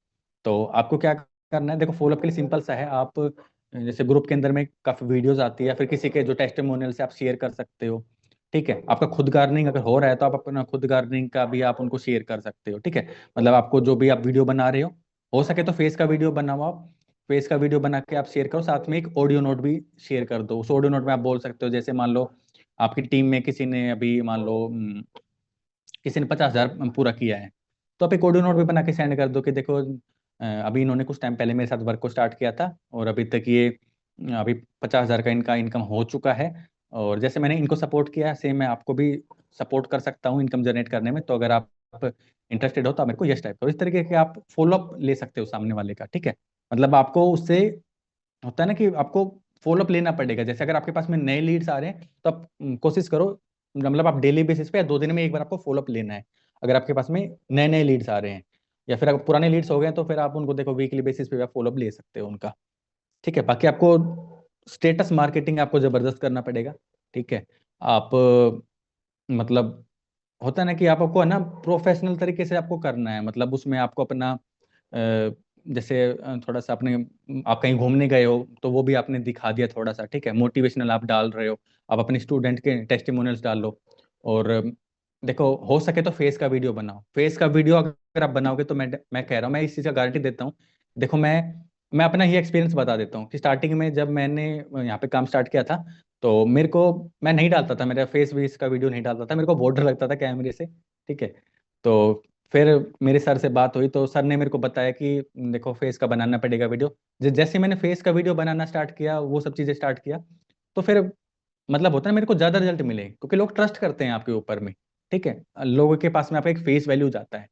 तो आपको क्या करना है, देखो फॉलोअप के लिए सिंपल सा है, आप जैसे ग्रुप के अंदर में काफी वीडियोस आती है या फिर किसी के जो टेस्टिमोनियल से आप शेयर कर सकते हो, ठीक है। आपका खुद गार्डनिंग अगर हो रहा है तो आप अपना खुद गार्डनिंग का भी आप उनको शेयर कर सकते हो, ठीक है। मतलब आपको जो भी आप वीडियो बना रहे हो सके तो फेस का वीडियो बनाओ आप, फेस का वीडियो बना के आप शेयर करो, साथ में एक ऑडियो नोट भी शेयर कर दो। उस ऑडियो नोट में आप बोल सकते हो, जैसे मान लो आपकी टीम में किसी ने अभी मान लो किसी ने 50,000 पूरा किया है, तो आप एक ऑडियो नोट भी बना के सेंड कर दो कि देखो अभी इन्होंने कुछ टाइम पहले मेरे साथ वर्क को स्टार्ट किया था और अभी तक ये अभी 50,000 का इनका इनकम हो चुका है, और जैसे मैंने इनको सपोर्ट किया सेम मैं आपको भी सपोर्ट कर सकता हूँ इनकम जनरेट करने में, तो अगर आप इंटरेस्टेड हो तो आप मेरे को यस टाइप करो। इस तरीके के आप फॉलोअप ले सकते हो सामने वाले का, ठीक है। मतलब आपको उससे होता है ना कि आपको फॉलोअप लेना पड़ेगा, जैसे अगर आपके पास में नए लीड्स आ रहे हैं तो आप कोशिश करो, मतलब आप डेली बेसिस पे या 2 दिन में एक बार आपको फॉलोअप लेना है। अगर आपके पास में नए नए लीड्स आ रहे हैं या फिर अगर पुराने लीड्स हो गए हैं, तो फिर आप उनको देखो वीकली बेसिस पे आप फॉलोअप ले सकते हो उनका, ठीक है। बाकी आपको स्टेटस मार्केटिंग आपको जबरदस्त करना पड़ेगा, ठीक है। आप मतलब होता है ना कि आपको है ना प्रोफेशनल तरीके से आपको करना है, मतलब उसमें आपको अपना जैसे थोड़ा सा अपने आप कहीं घूमने गए हो तो वो भी आपने दिखा दिया थोड़ा सा, ठीक है। मोटिवेशनल आप डाल रहे हो, आप अपने स्टूडेंट के टेस्टिमोनियल्स डाल लो। और देखो हो सके तो फेस का वीडियो बनाओ, फेस का वीडियो अगर आप बनाओगे तो मैं कह रहा हूँ, मैं इस चीज़ का गारंटी देता हूँ। देखो मैं अपना ही एक्सपीरियंस बता देता हूँ कि स्टार्टिंग में जब मैंने यहाँ पे काम स्टार्ट किया था, तो मेरे को मैं नहीं डालता था, मेरा फेस वेस का वीडियो नहीं डालता था, मेरे को बहुत डर लगता था कैमरे से, ठीक है। तो फिर मेरे सर से बात हुई तो सर ने मेरे को बताया कि देखो फेस का बनाना पड़ेगा वीडियो। जैसे मैंने फेस का वीडियो बनाना स्टार्ट किया, वो सब चीज़ें स्टार्ट किया, तो फिर मतलब होता है ना मेरे को ज़्यादा रिजल्ट मिले, क्योंकि लोग ट्रस्ट करते हैं आपके ऊपर में, ठीक है। लोगों के पास में आपका एक फेस वैल्यू जाता है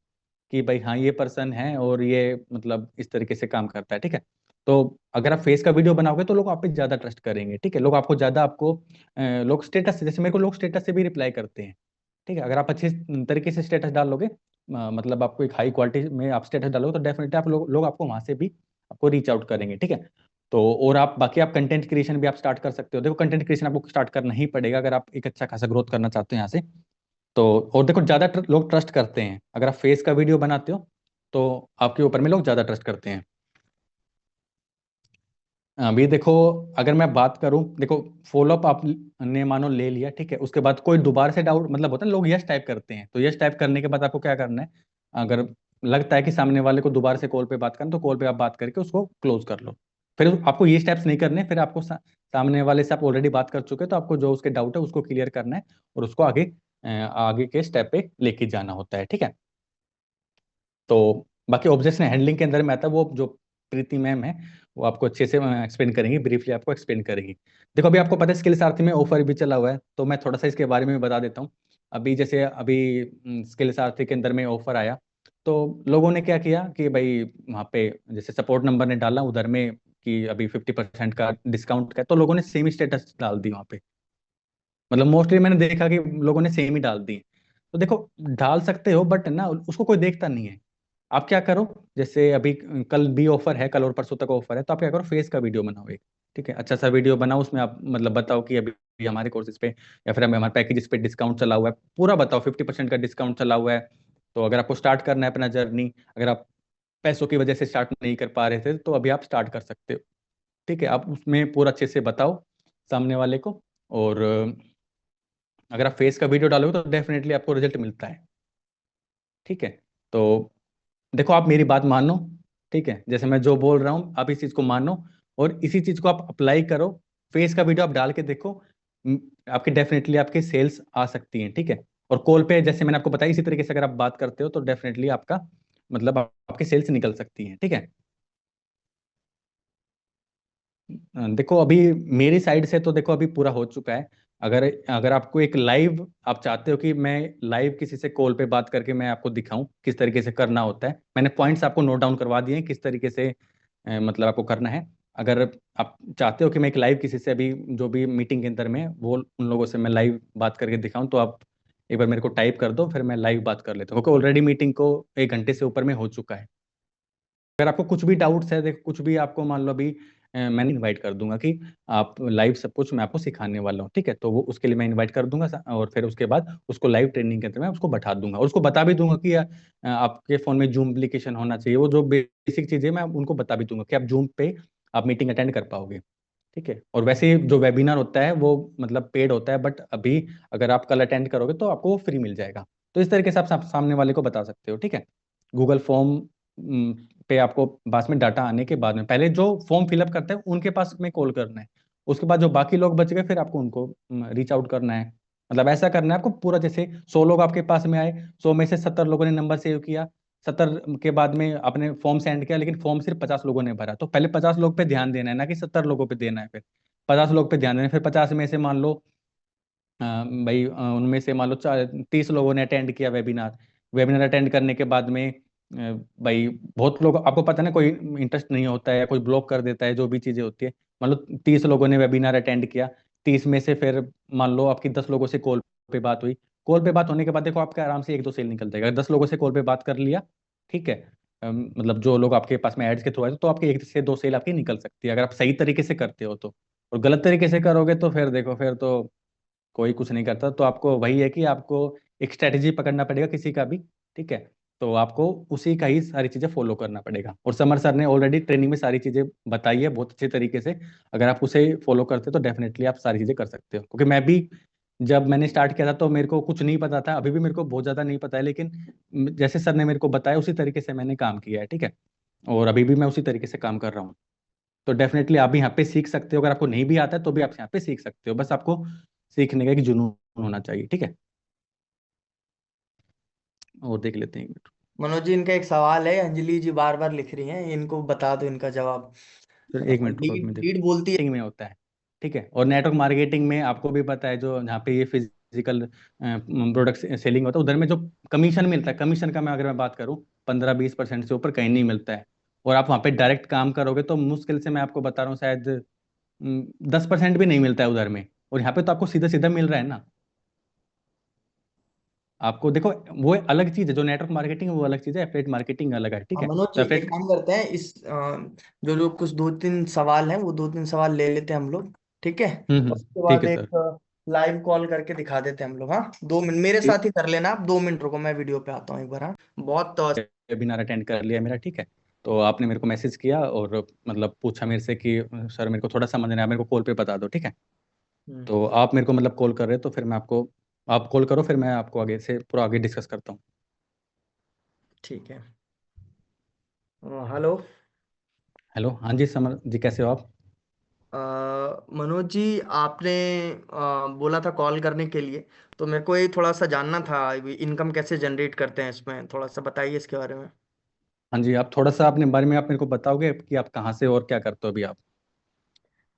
कि भाई हाँ ये पर्सन है और ये मतलब इस तरीके से काम करता है, ठीक है। तो अगर आप फेस का वीडियो बनाओगे तो लोग आप पे ज़्यादा ट्रस्ट करेंगे, ठीक है। लोग आपको ज़्यादा आपको लोग स्टेटस से, जैसे मेरे को लोग स्टेटस से भी रिप्लाई करते हैं, ठीक है। अगर आप अच्छे तरीके से स्टेटस डाल लोगे, मतलब आपको एक हाई क्वालिटी में आप स्टेटस डालोगे, तो डेफिनेटली आप लोग आपको वहां से भी आपको रीच आउट करेंगे, ठीक है। तो और आप बाकी आप कंटेंट क्रिएशन भी आप स्टार्ट कर सकते हो। देखो कंटेंट क्रिएशन आपको स्टार्ट करना ही पड़ेगा अगर आप एक अच्छा खासा ग्रोथ करना चाहते हो यहाँ से। तो और देखो ज़्यादा लोग ट्रस्ट करते हैं अगर आप फेस का वीडियो बनाते हो, तो आपके ऊपर में लोग ज़्यादा ट्रस्ट करते हैं। अभी देखो अगर मैं बात करूं, देखो फॉलोअप आपने मानो ले लिया, ठीक है। उसके बाद कोई दोबारा से डाउट, मतलब होता है ना, लोग यस टाइप करते हैं, तो यस टाइप करने के बाद आपको क्या करना है, अगर लगता है कि सामने वाले को दोबारा से कॉल पे बात करना, तो कॉल पे आप बात करके उसको क्लोज कर लो। फिर आपको ये स्टेप्स नहीं करने, फिर आपको सामने वाले से आप ऑलरेडी बात कर चुके हैं, तो आपको जो उसके डाउट है उसको क्लियर करना है और उसको आगे आगे के स्टेप पे लेके जाना होता है, ठीक है। तो बाकी ऑब्जेक्शन हैंडलिंग के अंदर में आता है वो जो प्रीति मैम है, वो आपको अच्छे से एक्सप्लेन करेंगी, ब्रीफली आपको एक्सप्लेन करेंगी। देखो अभी आपको पता है स्किल सारथी में ऑफर भी चला हुआ है, तो मैं थोड़ा सा इसके बारे में बता देता हूँ। अभी जैसे अभी स्किल सारथी के अंदर में ऑफर आया, तो लोगों ने क्या किया कि भाई वहाँ पे जैसे सपोर्ट नंबर ने डाला उधर में कि अभी 50% का डिस्काउंट का है, तो लोगों ने सेम स्टेटस डाल दी वहाँ पे। मतलब मोस्टली मैंने देखा कि लोगों ने सेम ही डाल दी। तो देखो डाल सकते हो बट ना उसको कोई देखता नहीं है। आप क्या करो, जैसे अभी कल भी ऑफर है, कल और परसों तक ऑफर है, तो आप क्या करो फेस का वीडियो बनाओ एक। ठीक है, अच्छा सा वीडियो बनाओ, उसमें आप मतलब बताओ कि अभी हमारे कोर्सेज पे या फिर हमारे पैकेजेस पे डिस्काउंट चला हुआ है, पूरा बताओ 50% का डिस्काउंट चला हुआ है। तो अगर आपको स्टार्ट करना है अपना जर्नी, अगर आप पैसों की वजह से स्टार्ट नहीं कर पा रहे थे तो अभी आप स्टार्ट कर सकते हो। ठीक है, आप उसमें पूरा अच्छे से बताओ सामने वाले को। और अगर आप फेस का वीडियो डालोगे तो डेफिनेटली आपको रिजल्ट मिलता है। ठीक है, तो देखो आप मेरी बात मानो। ठीक है, जैसे मैं जो बोल रहा हूँ आप इस चीज को मानो और इसी चीज को आप अप्लाई करो। फेस का वीडियो आप डाल के देखो, म, आपकी डेफिनेटली आपकी सेल्स आ सकती हैं। ठीक है, और कॉल पे जैसे मैंने आपको बताया इसी तरीके से अगर आप बात करते हो तो डेफिनेटली आपका मतलब आपकी सेल्स निकल सकती हैं। ठीक है, देखो अभी मेरी साइड से तो देखो अभी पूरा हो चुका है। अगर अगर आपको एक लाइव आप चाहते हो कि मैं लाइव किसी से कॉल पे बात करके मैं आपको दिखाऊं किस तरीके से करना होता है, मैंने पॉइंट्स आपको नोट डाउन करवा दिए हैं किस तरीके से मतलब आपको करना है। अगर आप चाहते हो कि मैं एक लाइव किसी से अभी जो भी मीटिंग के अंदर में वो उन लोगों से मैं लाइव बात करके दिखाऊं, तो आप एक बार मेरे को टाइप कर दो, फिर मैं लाइव बात कर लेता हूँ, क्योंकि ऑलरेडी मीटिंग को 1 घंटे से ऊपर में हो चुका है। अगर आपको कुछ भी डाउट्स है, देखो कुछ भी आपको मान लो अभी मैंने इनवाइट कर दूंगा कि आप लाइव सब कुछ मैं आपको सिखाने वाला हूँ। ठीक है, तो वो उसके लिए मैं इनवाइट कर दूंगा और फिर उसके बाद उसको लाइव ट्रेनिंग के अंदर मैं उसको बैठा दूंगा और उसको बता भी दूंगा कि आपके फोन में जूम एप्लीकेशन होना चाहिए, वो जो बेसिक चीजें मैं उनको बता भी दूंगा कि आप जूम पे आप मीटिंग अटेंड कर पाओगे। ठीक है, और वैसे जो वेबिनार होता है वो मतलब पेड होता है, बट अभी अगर आप कल अटेंड करोगे तो आपको वो फ्री मिल जाएगा। तो इस तरीके से आप सामने वाले को बता सकते हो। ठीक है, गूगल फॉर्म पे आपको पास में डाटा आने के बाद में पहले जो फॉर्म फिलअप करते हैं उनके पास में कॉल करना है, उसके बाद जो बाकी लोग बच गए फिर आपको उनको रीच आउट करना है। मतलब ऐसा करना है आपको पूरा, जैसे 100 लोग आपके पास में आए, 100 में से 70 लोगों ने नंबर सेव किया, 70 के बाद में आपने फॉर्म सेंड किया, लेकिन फॉर्म सिर्फ 50 लोगों ने भरा, तो पहले 50 लोग पे ध्यान देना है ना कि 70 लोगों पे देना है। फिर 50 लोग पे ध्यान देना है, फिर 50 में से मान लो भाई उनमें से मान लो 30 लोगों ने अटेंड किया वेबिनार। वेबिनार अटेंड करने के बाद में भाई बहुत लोग आपको पता है ना, कोई इंटरेस्ट नहीं होता है या कोई ब्लॉक कर देता है, जो भी चीजें होती है। मान लो 30 लोगों ने वेबिनार अटेंड किया, 30 में से फिर मान लो आपकी 10 लोगों से कॉल पे बात हुई। कॉल पे बात होने के बाद देखो आपका आराम से 1-2 सेल निकल जाएगा, 10 लोगों से कॉल पे बात कर लिया। ठीक है, मतलब जो लोग आपके पास में एड्स के थ्रू आए तो आपके 1 से 2 सेल आपकी निकल सकती है, अगर आप सही तरीके से करते हो तो। और गलत तरीके से करोगे तो फिर देखो फिर तो कोई कुछ नहीं करता, तो आपको वही है कि आपको एक स्ट्रेटेजी पकड़ना पड़ेगा किसी का भी। ठीक है, तो आपको उसी का ही सारी चीजें फॉलो करना पड़ेगा, और समर सर ने ऑलरेडी ट्रेनिंग में सारी चीजें बताई है बहुत अच्छे तरीके से। अगर आप उसे फॉलो करते हो तो डेफिनेटली आप सारी चीजें कर सकते हो, क्योंकि मैं भी जब मैंने स्टार्ट किया था तो मेरे को कुछ नहीं पता था, अभी भी मेरे को बहुत ज्यादा नहीं पता है, लेकिन जैसे सर ने मेरे को बताया उसी तरीके से मैंने काम किया है। ठीक है, और अभी भी मैं उसी तरीके से काम कर रहा हूँ। तो डेफिनेटली आप भी यहाँ पे सीख सकते हो, अगर आपको नहीं भी आता है तो भी आप यहाँ पे सीख सकते हो, बस आपको सीखने का एक जुनून होना चाहिए। ठीक है, और देख लेते हैं एक मिनट। मनोज जी, इनका एक सवाल है, अंजलि जी बार बार लिख रही हैं, इनको बता दो इनका जवाब। फिर एक मिनट रुको, लीड मैं देखता लीड बोलती है। हूँ में होता है। ठीक है, और नेटवर्क मार्केटिंग में आपको भी पता है जो जहाँ पे ये फिजिकल प्रोडक्ट सेलिंग होता है उधर में जो कमीशन मिलता है, कमीशन का मैं अगर मैं बात करूँ 15-20% से ऊपर कहीं नहीं मिलता है। और आप वहाँ पे डायरेक्ट काम करोगे तो मुश्किल से मैं आपको बता रहा हूँ शायद 10% भी नहीं मिलता है उधर में, और यहाँ पे तो आपको सीधा सीधा मिल रहा है ना। आपको देखो वो अलग चीज है, जो नेटवर्क मार्केटिंग है वो अलग चीज है, एफिलिएट मार्केटिंग अलग है। ठीक हाँ है, मनोज तो जी, एक एफिलिएट काम करते हैं, इस जो जो कुछ 2-3 सवाल हैं वो 2-3 सवाल ले लेते हैं हम लोग। ठीक है। और उसके ठीक बाद है सर। एक लाइव कॉल करके दिखा देते हैं हम लोग। हाँ, 2 मिनट मेरे साथ ही कर लेना आप, 2 मिनट रुको, मैं वीडियो पे आता हूँ एक बार। हाँ, बहुत वेबिनार अटेंड कर लिया मेरा। ठीक है, तो आपने मेरे को मैसेज किया और मतलब पूछा मेरे से कि सर मेरे को थोड़ा समझ नहीं आया, मेरे को कॉल पे बता दो। ठीक है, हम्म, तो आप मेरे को मतलब कॉल कर रहे हो तो फिर मैं आपको, आप कॉल करो फिर मैं आपको आगे से पूरा आगे डिस्कस करता हूँ। ठीक है। हेलो। हेलो, हाँ जी समर जी, कैसे हो आप? अ, मनोज जी, आपने बोला था कॉल करने के लिए, तो मेरे को ये थोड़ा सा जानना था, इनकम कैसे जनरेट करते हैं इसमें, थोड़ा सा बताइए इसके बारे में। हाँ जी, आप थोड़ा सा अपने बारे में आप मेरे को बताओगे कि आप कहाँ से और क्या करते हो अभी आप?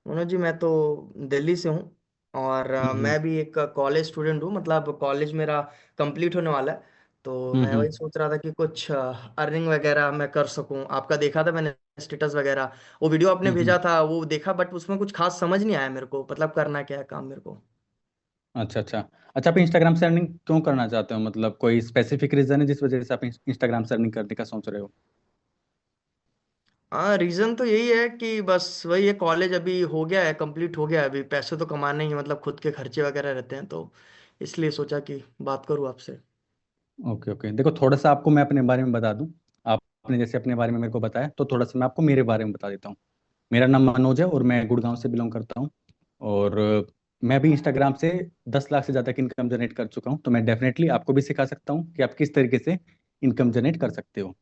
मनोज जी, मैं तो दिल्ली से हूँ। और हम्म। मैं भी एक कॉलेज स्टूडेंट हूँ, मतलब कॉलेज मेरा कंप्लीट होने वाला है। तो मैं वही हम्म। सोच रहा था कि कुछ अर्निंग वगैरह मैं कर सकूँ। आपका देखा था मैंने स्टेटस वगैरह, वो वीडियो आपने हम्म। भेजा था वो देखा, बट उसमें कुछ खास समझ नहीं आया मेरे को, मतलब करना क्या है काम मेरे को। अच्छा अच्छा। अच्छा, आप इंस्टाग्राम से अर्निंग क्यों करना चाहते हो? मतलब कोई स्पेसिफिक रीजन है जिस वजह से आप इंस्टाग्राम से अर्निंग करने का सोच रहे हो? हाँ, रीजन तो यही है कि बस वही है, कॉलेज अभी हो गया है, कंप्लीट हो गया है, अभी पैसे तो कमाने ही, मतलब खुद के खर्चे वगैरह रहते हैं, तो इसलिए सोचा कि बात करूँ आपसे। ओके ओके, देखो थोड़ा सा आपको मैं अपने बारे में बता दूं। आपने जैसे अपने बारे में मेरे को बताया, तो थोड़ा सा मैं आपको मेरे बारे में बता देता हूँ। मेरा नाम मनोज है और मैं गुड़गांव से बिलोंग करता हूँ। और मैं भी इंस्टाग्राम से 10 लाख से ज़्यादा की इनकम जनरेट कर चुका हूँ, तो मैं डेफिनेटली आपको भी सिखा सकता हूँ कि आप किस तरीके से इनकम जनरेट कर सकते हो।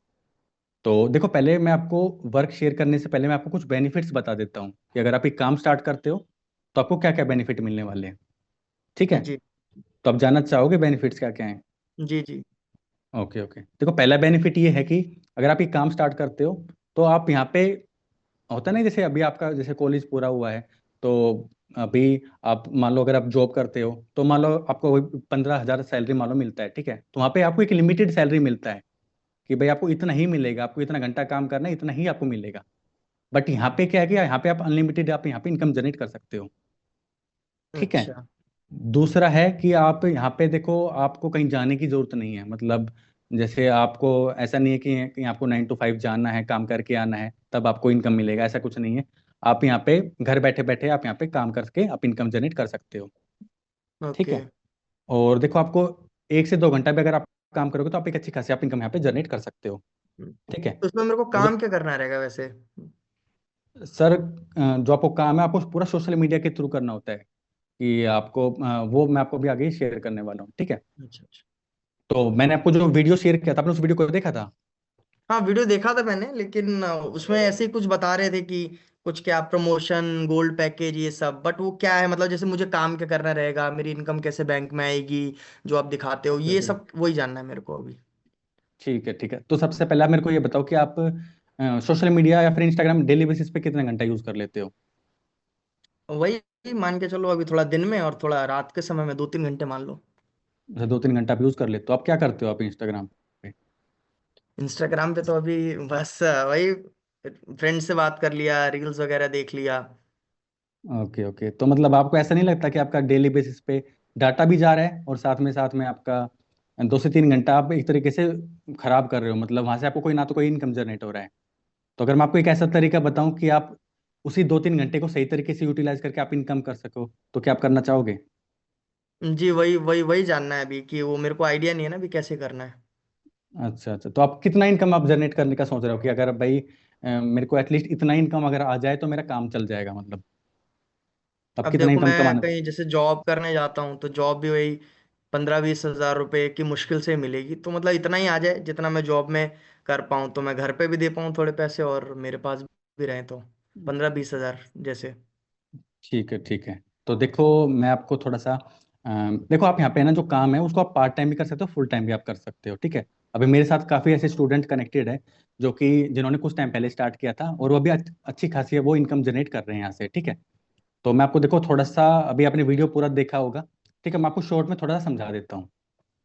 तो देखो, पहले मैं आपको वर्क शेयर करने से पहले मैं आपको कुछ बेनिफिट्स बता देता हूँ कि अगर आप एक काम स्टार्ट करते हो तो आपको क्या क्या बेनिफिट मिलने वाले हैं। ठीक है? जी तो आप जानना चाहोगे बेनिफिट्स क्या क्या हैं? जी जी। ओके ओके, देखो पहला बेनिफिट ये है कि अगर आप ये काम स्टार्ट करते हो तो आप यहाँ पे, होता नहीं जैसे अभी आपका जैसे कॉलेज पूरा हुआ है, तो अभी आप मान लो अगर आप जॉब करते हो तो मान लो आपको वही 15,000 सैलरी मान लो मिलता है। ठीक है? तो वहाँ पे आपको एक लिमिटेड सैलरी मिलता है कि भाई आपको इतना ही मिलेगा, आपको इतना घंटा काम करना है, इतना ही आपको मिलेगा। बट यहाँ पे क्या है कि यहाँ पे आप अनलिमिटेड आप यहाँ पे इनकम जनरेट कर सकते हो। ठीक है? अच्छा दूसरा है कि आप यहाँ पे देखो, आपको कहीं जाने की जरूरत नहीं है। मतलब जैसे आपको ऐसा नहीं है कि आपको 9 to 5 जाना है, काम करके आना है तब आपको इनकम मिलेगा, ऐसा कुछ नहीं है। आप यहाँ पे घर बैठे बैठे आप यहाँ पे काम करके आप इनकम जनरेट कर सकते हो। ठीक ओके। है? और देखो, आपको 1 से 2 घंटा भी अगर आप काम करोगे तो आप एक अच्छी खासी आप इनकम यहाँ पे जनरेट कर सकते हो। ठीक है? तो उसमें मेरे को काम मतलब क्या करना रहेगा वैसे? सर, जो आपको काम है आपको पूरा सोशल मीडिया के थ्रू करना होता है कि आपको वो मैं आपको भी आगे शेयर करने वाला हूँ। ठीक है? अच्छा अच्छा। तो मैंने आपको जो वीडियो शेयर किया था, आपने उस वीडियो को देखा था? हाँ, वीडियो देखा था मैंने, लेकिन उसमें ऐसे ही कुछ बता रहे थे कि कुछ क्या प्रमोशन, गोल्ड पैकेज, ये सब, बट वो क्या है, मतलब जैसे मुझे काम क्या करना रहेगा, मेरी इनकम कैसे बैंक में आएगी, जो आप दिखाते हो, ओके ये ओके, सब वही जानना है मेरे को अभी। ठीक है ठीक है। तो सबसे पहले आप मेरे को ये बताओ कि आप सोशल मीडिया या फिर इंस्टाग्राम डेली बेसिस पे कितने घंटा यूज कर लेते हो? वही मान के चलो, अभी थोड़ा दिन में और थोड़ा रात के समय में 2-3 घंटे मान लो। जैसे 2-3 घंटा आप यूज कर लेते हो, आप क्या करते हो आप इंस्टाग्राम पे? इंस्टाग्राम पे तो अभी बस वही फ्रेंड से बात कर लिया, रील्स वगैरह देख लिया। ओके ओके, तो मतलब आपको ऐसा नहीं लगता कि आपका डेली बेसिस पे डाटा भी जा रहा है और साथ में आपका 2 से 3 घंटा आप एक तरीके से खराब कर रहे हो? मतलब वहां से आपको कोई ना तो कोई इनकम जनरेट हो रहा है। तो अगर मैं आपको एक ऐसा तरीका बताऊं कि आप उसी 2-3 घंटे को सही तरीके से यूटिलाइज करके आप इनकम कर सको, तो क्या आप करना चाहोगे? जी, वही वही वही जानना है अभी, कि वो मेरे को आइडिया नहीं है ना अभी कैसे करना है। अच्छा अच्छा, तो आप कितना इनकम आप जनरेट करने का सोच रहे हो कि अगर भाई मेरे को एटलीस्ट इतना इनकम अगर आ जाए तो मेरा काम चल जाएगा, मतलब आप अब कितना देखो, इनकम मैं कमाना? कहीं जैसे जॉब करने जाता हूँ, तो जॉब भी वही 15-20 हज़ार रुपए की मुश्किल से मिलेगी, तो मतलब इतना ही आ जाए जितना मैं जॉब में कर पाऊँ, तो मैं घर पे भी दे पाऊँ थोड़े पैसे, और मेरे पास भी रहे, तो 15-20 हज़ार जैसे। ठीक है ठीक है। तो देखो मैं आपको थोड़ा सा देखो, आप यहाँ पे ना जो काम है उसको आप पार्ट टाइम भी कर सकते हो, फुल टाइम भी आप कर सकते हो। ठीक है? अभी मेरे साथ काफ़ी ऐसे स्टूडेंट कनेक्टेड है जो कि जिन्होंने कुछ टाइम पहले स्टार्ट किया था और वो अभी अच्छी खासी है वो इनकम जनरेट कर रहे हैं यहाँ से। ठीक है? तो मैं आपको देखो थोड़ा सा, अभी आपने वीडियो पूरा देखा होगा। ठीक है? मैं आपको शॉर्ट में थोड़ा सा समझा देता हूँ।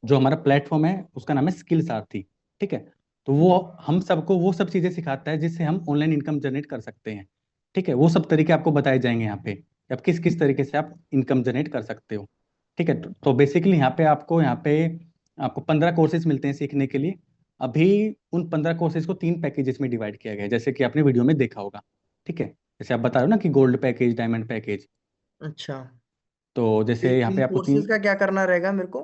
जो हमारा प्लेटफॉर्म है उसका नाम है स्किल सारथी। ठीक है? तो वो हम सबको वो सब चीज़ें सिखाता है जिससे हम ऑनलाइन इनकम जनरेट कर सकते हैं। ठीक है? वो सब तरीके आपको बताए जाएंगे यहाँ पे कि आप किस किस तरीके से आप इनकम जनरेट कर सकते हो। ठीक है? तो बेसिकली यहाँ पे आपको 15 कोर्सेज मिलते हैं सीखने के लिए। अभी उन 15 कोर्सेज को 3 पैकेजेस में डिवाइड किया गया है, जैसे कि आपने वीडियो में देखा होगा। ठीक है? जैसे आप बता रहे हो ना कि गोल्ड पैकेज, डायमंड पैकेज। अच्छा, तो तो जैसे यहाँ पे इन आपको कोर्सेज का क्या करना रहेगा मेरे को?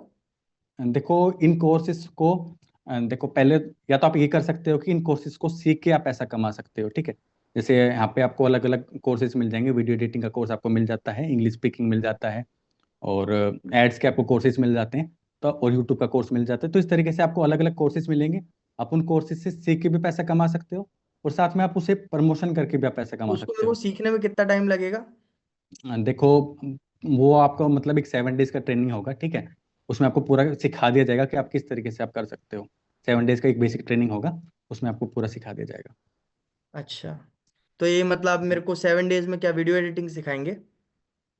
देखो इन कोर्सेज को देखो पहले, या तो आप ये कर सकते हो कि इन कोर्सेज को सीख के आप पैसा कमा सकते हो। ठीक है? जैसे यहाँ पे आपको अलग अलग कोर्सेज मिल जाएंगे, वीडियो एडिटिंग का कोर्स आपको मिल जाता है, इंग्लिश स्पीकिंग मिल जाता है, और एड्स के आपको कोर्सेज मिल जाते हैं। तो और यूट्यूब का कोर्स मिल जाता है। तो इस तरीके से आपको अलग अलग कोर्सेज मिलेंगे। आप उन कोर्सेज से सीख के भी पैसा कमा सकते हो और साथ में आप उसे प्रमोशन करके भी आप पैसा तो कमा उसको मेरे सकते को हो। सीखने में कितना टाइम लगेगा? देखो, वो आपका मतलब एक 7 डेज का ट्रेनिंग होगा। ठीक है? उसमें आपको पूरा सिखा दिया जाएगा कि आप किस तरीके से आप कर सकते हो। 7 डेज का एक बेसिक ट्रेनिंग होगा। उसमें आपको पूरा सिखा दिया जाएगा। अच्छा, तो ये मतलब मेरे को 7 डेज में क्या वीडियो एडिटिंग सिखाएंगे?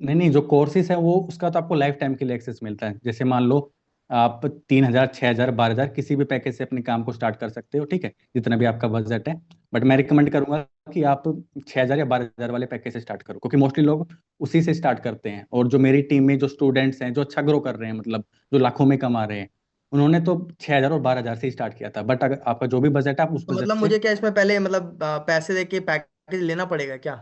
नहीं नहीं, जो कोर्सेज है वो उसका तो आपको लाइफ टाइम के लिए एक्सेस मिलता है। जैसे मान लो आप 3,000, 6,000, 12,000 किसी भी पैकेज से अपने काम को स्टार्ट कर सकते हो, ठीक है, जितना भी आपका बजट है। बट मैं रिकमेंड करूंगा कि आप 6,000 या 12,000 वाले पैकेज से स्टार्ट करो, क्योंकि मोस्टली लोग उसी से स्टार्ट करते हैं। और जो मेरी टीम में जो स्टूडेंट्स हैं जो अच्छा ग्रो कर रहे हैं, मतलब जो लाखों में कमा रहे हैं, उन्होंने तो 6,000 और 12,000 से ही स्टार्ट किया था। बट अगर आपका जो भी बजट है आप उस तो बजट मतलब से। मुझे क्या इसमें पहले मतलब पैसे दे के पैकेज लेना पड़ेगा क्या?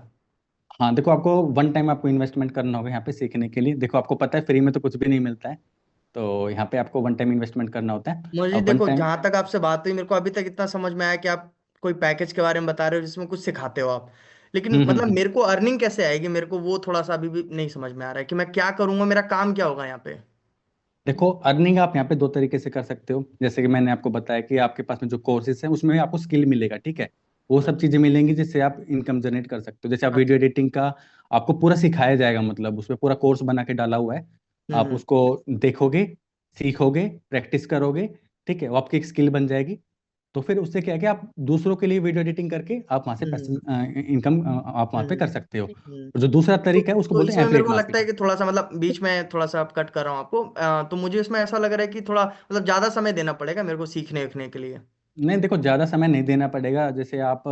हाँ देखो, आपको वन टाइम आपको इन्वेस्टमेंट करना होगा यहाँ पे सीखने के लिए। देखो आपको पता है फ्री में तो कुछ भी नहीं मिलता है, तो यहाँ पे आपको वन टाइम इन्वेस्टमेंट करना होता है। मुझे अब वन देखो, टाइम। जहां तक आपसे बात हुई मेरे को अभी तक इतना समझ में आया कि आप कोई पैकेज के बारे में बता रहे हो जिसमें कुछ सिखाते हो आप, लेकिन मतलब हम्म। मेरे को अर्निंग कैसे आएगी, मेरे को वो थोड़ा सा अभी भी नहीं समझ में आ रहा है कि मैं क्या करूंगा, मेरा काम क्या होगा यहाँ पे। देखो अर्निंग आप यहाँ पे दो तरीके से कर सकते हो। जैसे कि मैंने आपको बताया कि आपके पास में जो कोर्सेज है उसमें आपको स्किल मिलेगा, ठीक है। वो सब चीजें मिलेंगी जिससे आप इनकम जनरेट कर सकते हो। जैसे आप अच्छा। वीडियो एडिटिंग का आपको पूरा सिखाया जाएगा, मतलब उसमें पूरा कोर्स बना के डाला हुआ है। आप हम्म। उसको देखोगे, सीखोगे, प्रैक्टिस करोगे, ठीक है, वो आपकी एक स्किल बन जाएगी। तो फिर उससे क्या है कि आप दूसरों के लिए वीडियो एडिटिंग करके आप वहां से पैसे, हम्म। इनकम आप वहां पे कर हम्म। सकते हो। हम्म। और जो दूसरा तो तरीका है उसको तो बोलते हैं इसमें मेरे एफिलेट को लगता है मार्केटिंग। कि थोड़ा सा मतलब बीच में थोड़ा सा आप कट कर रहा हूँ आपको, तो मुझे इसमें ऐसा लग रहा है कि थोड़ा मतलब ज्यादा समय देना पड़ेगा मेरे को सीखने उखने के लिए। नहीं देखो, ज्यादा समय नहीं देना पड़ेगा। जैसे आप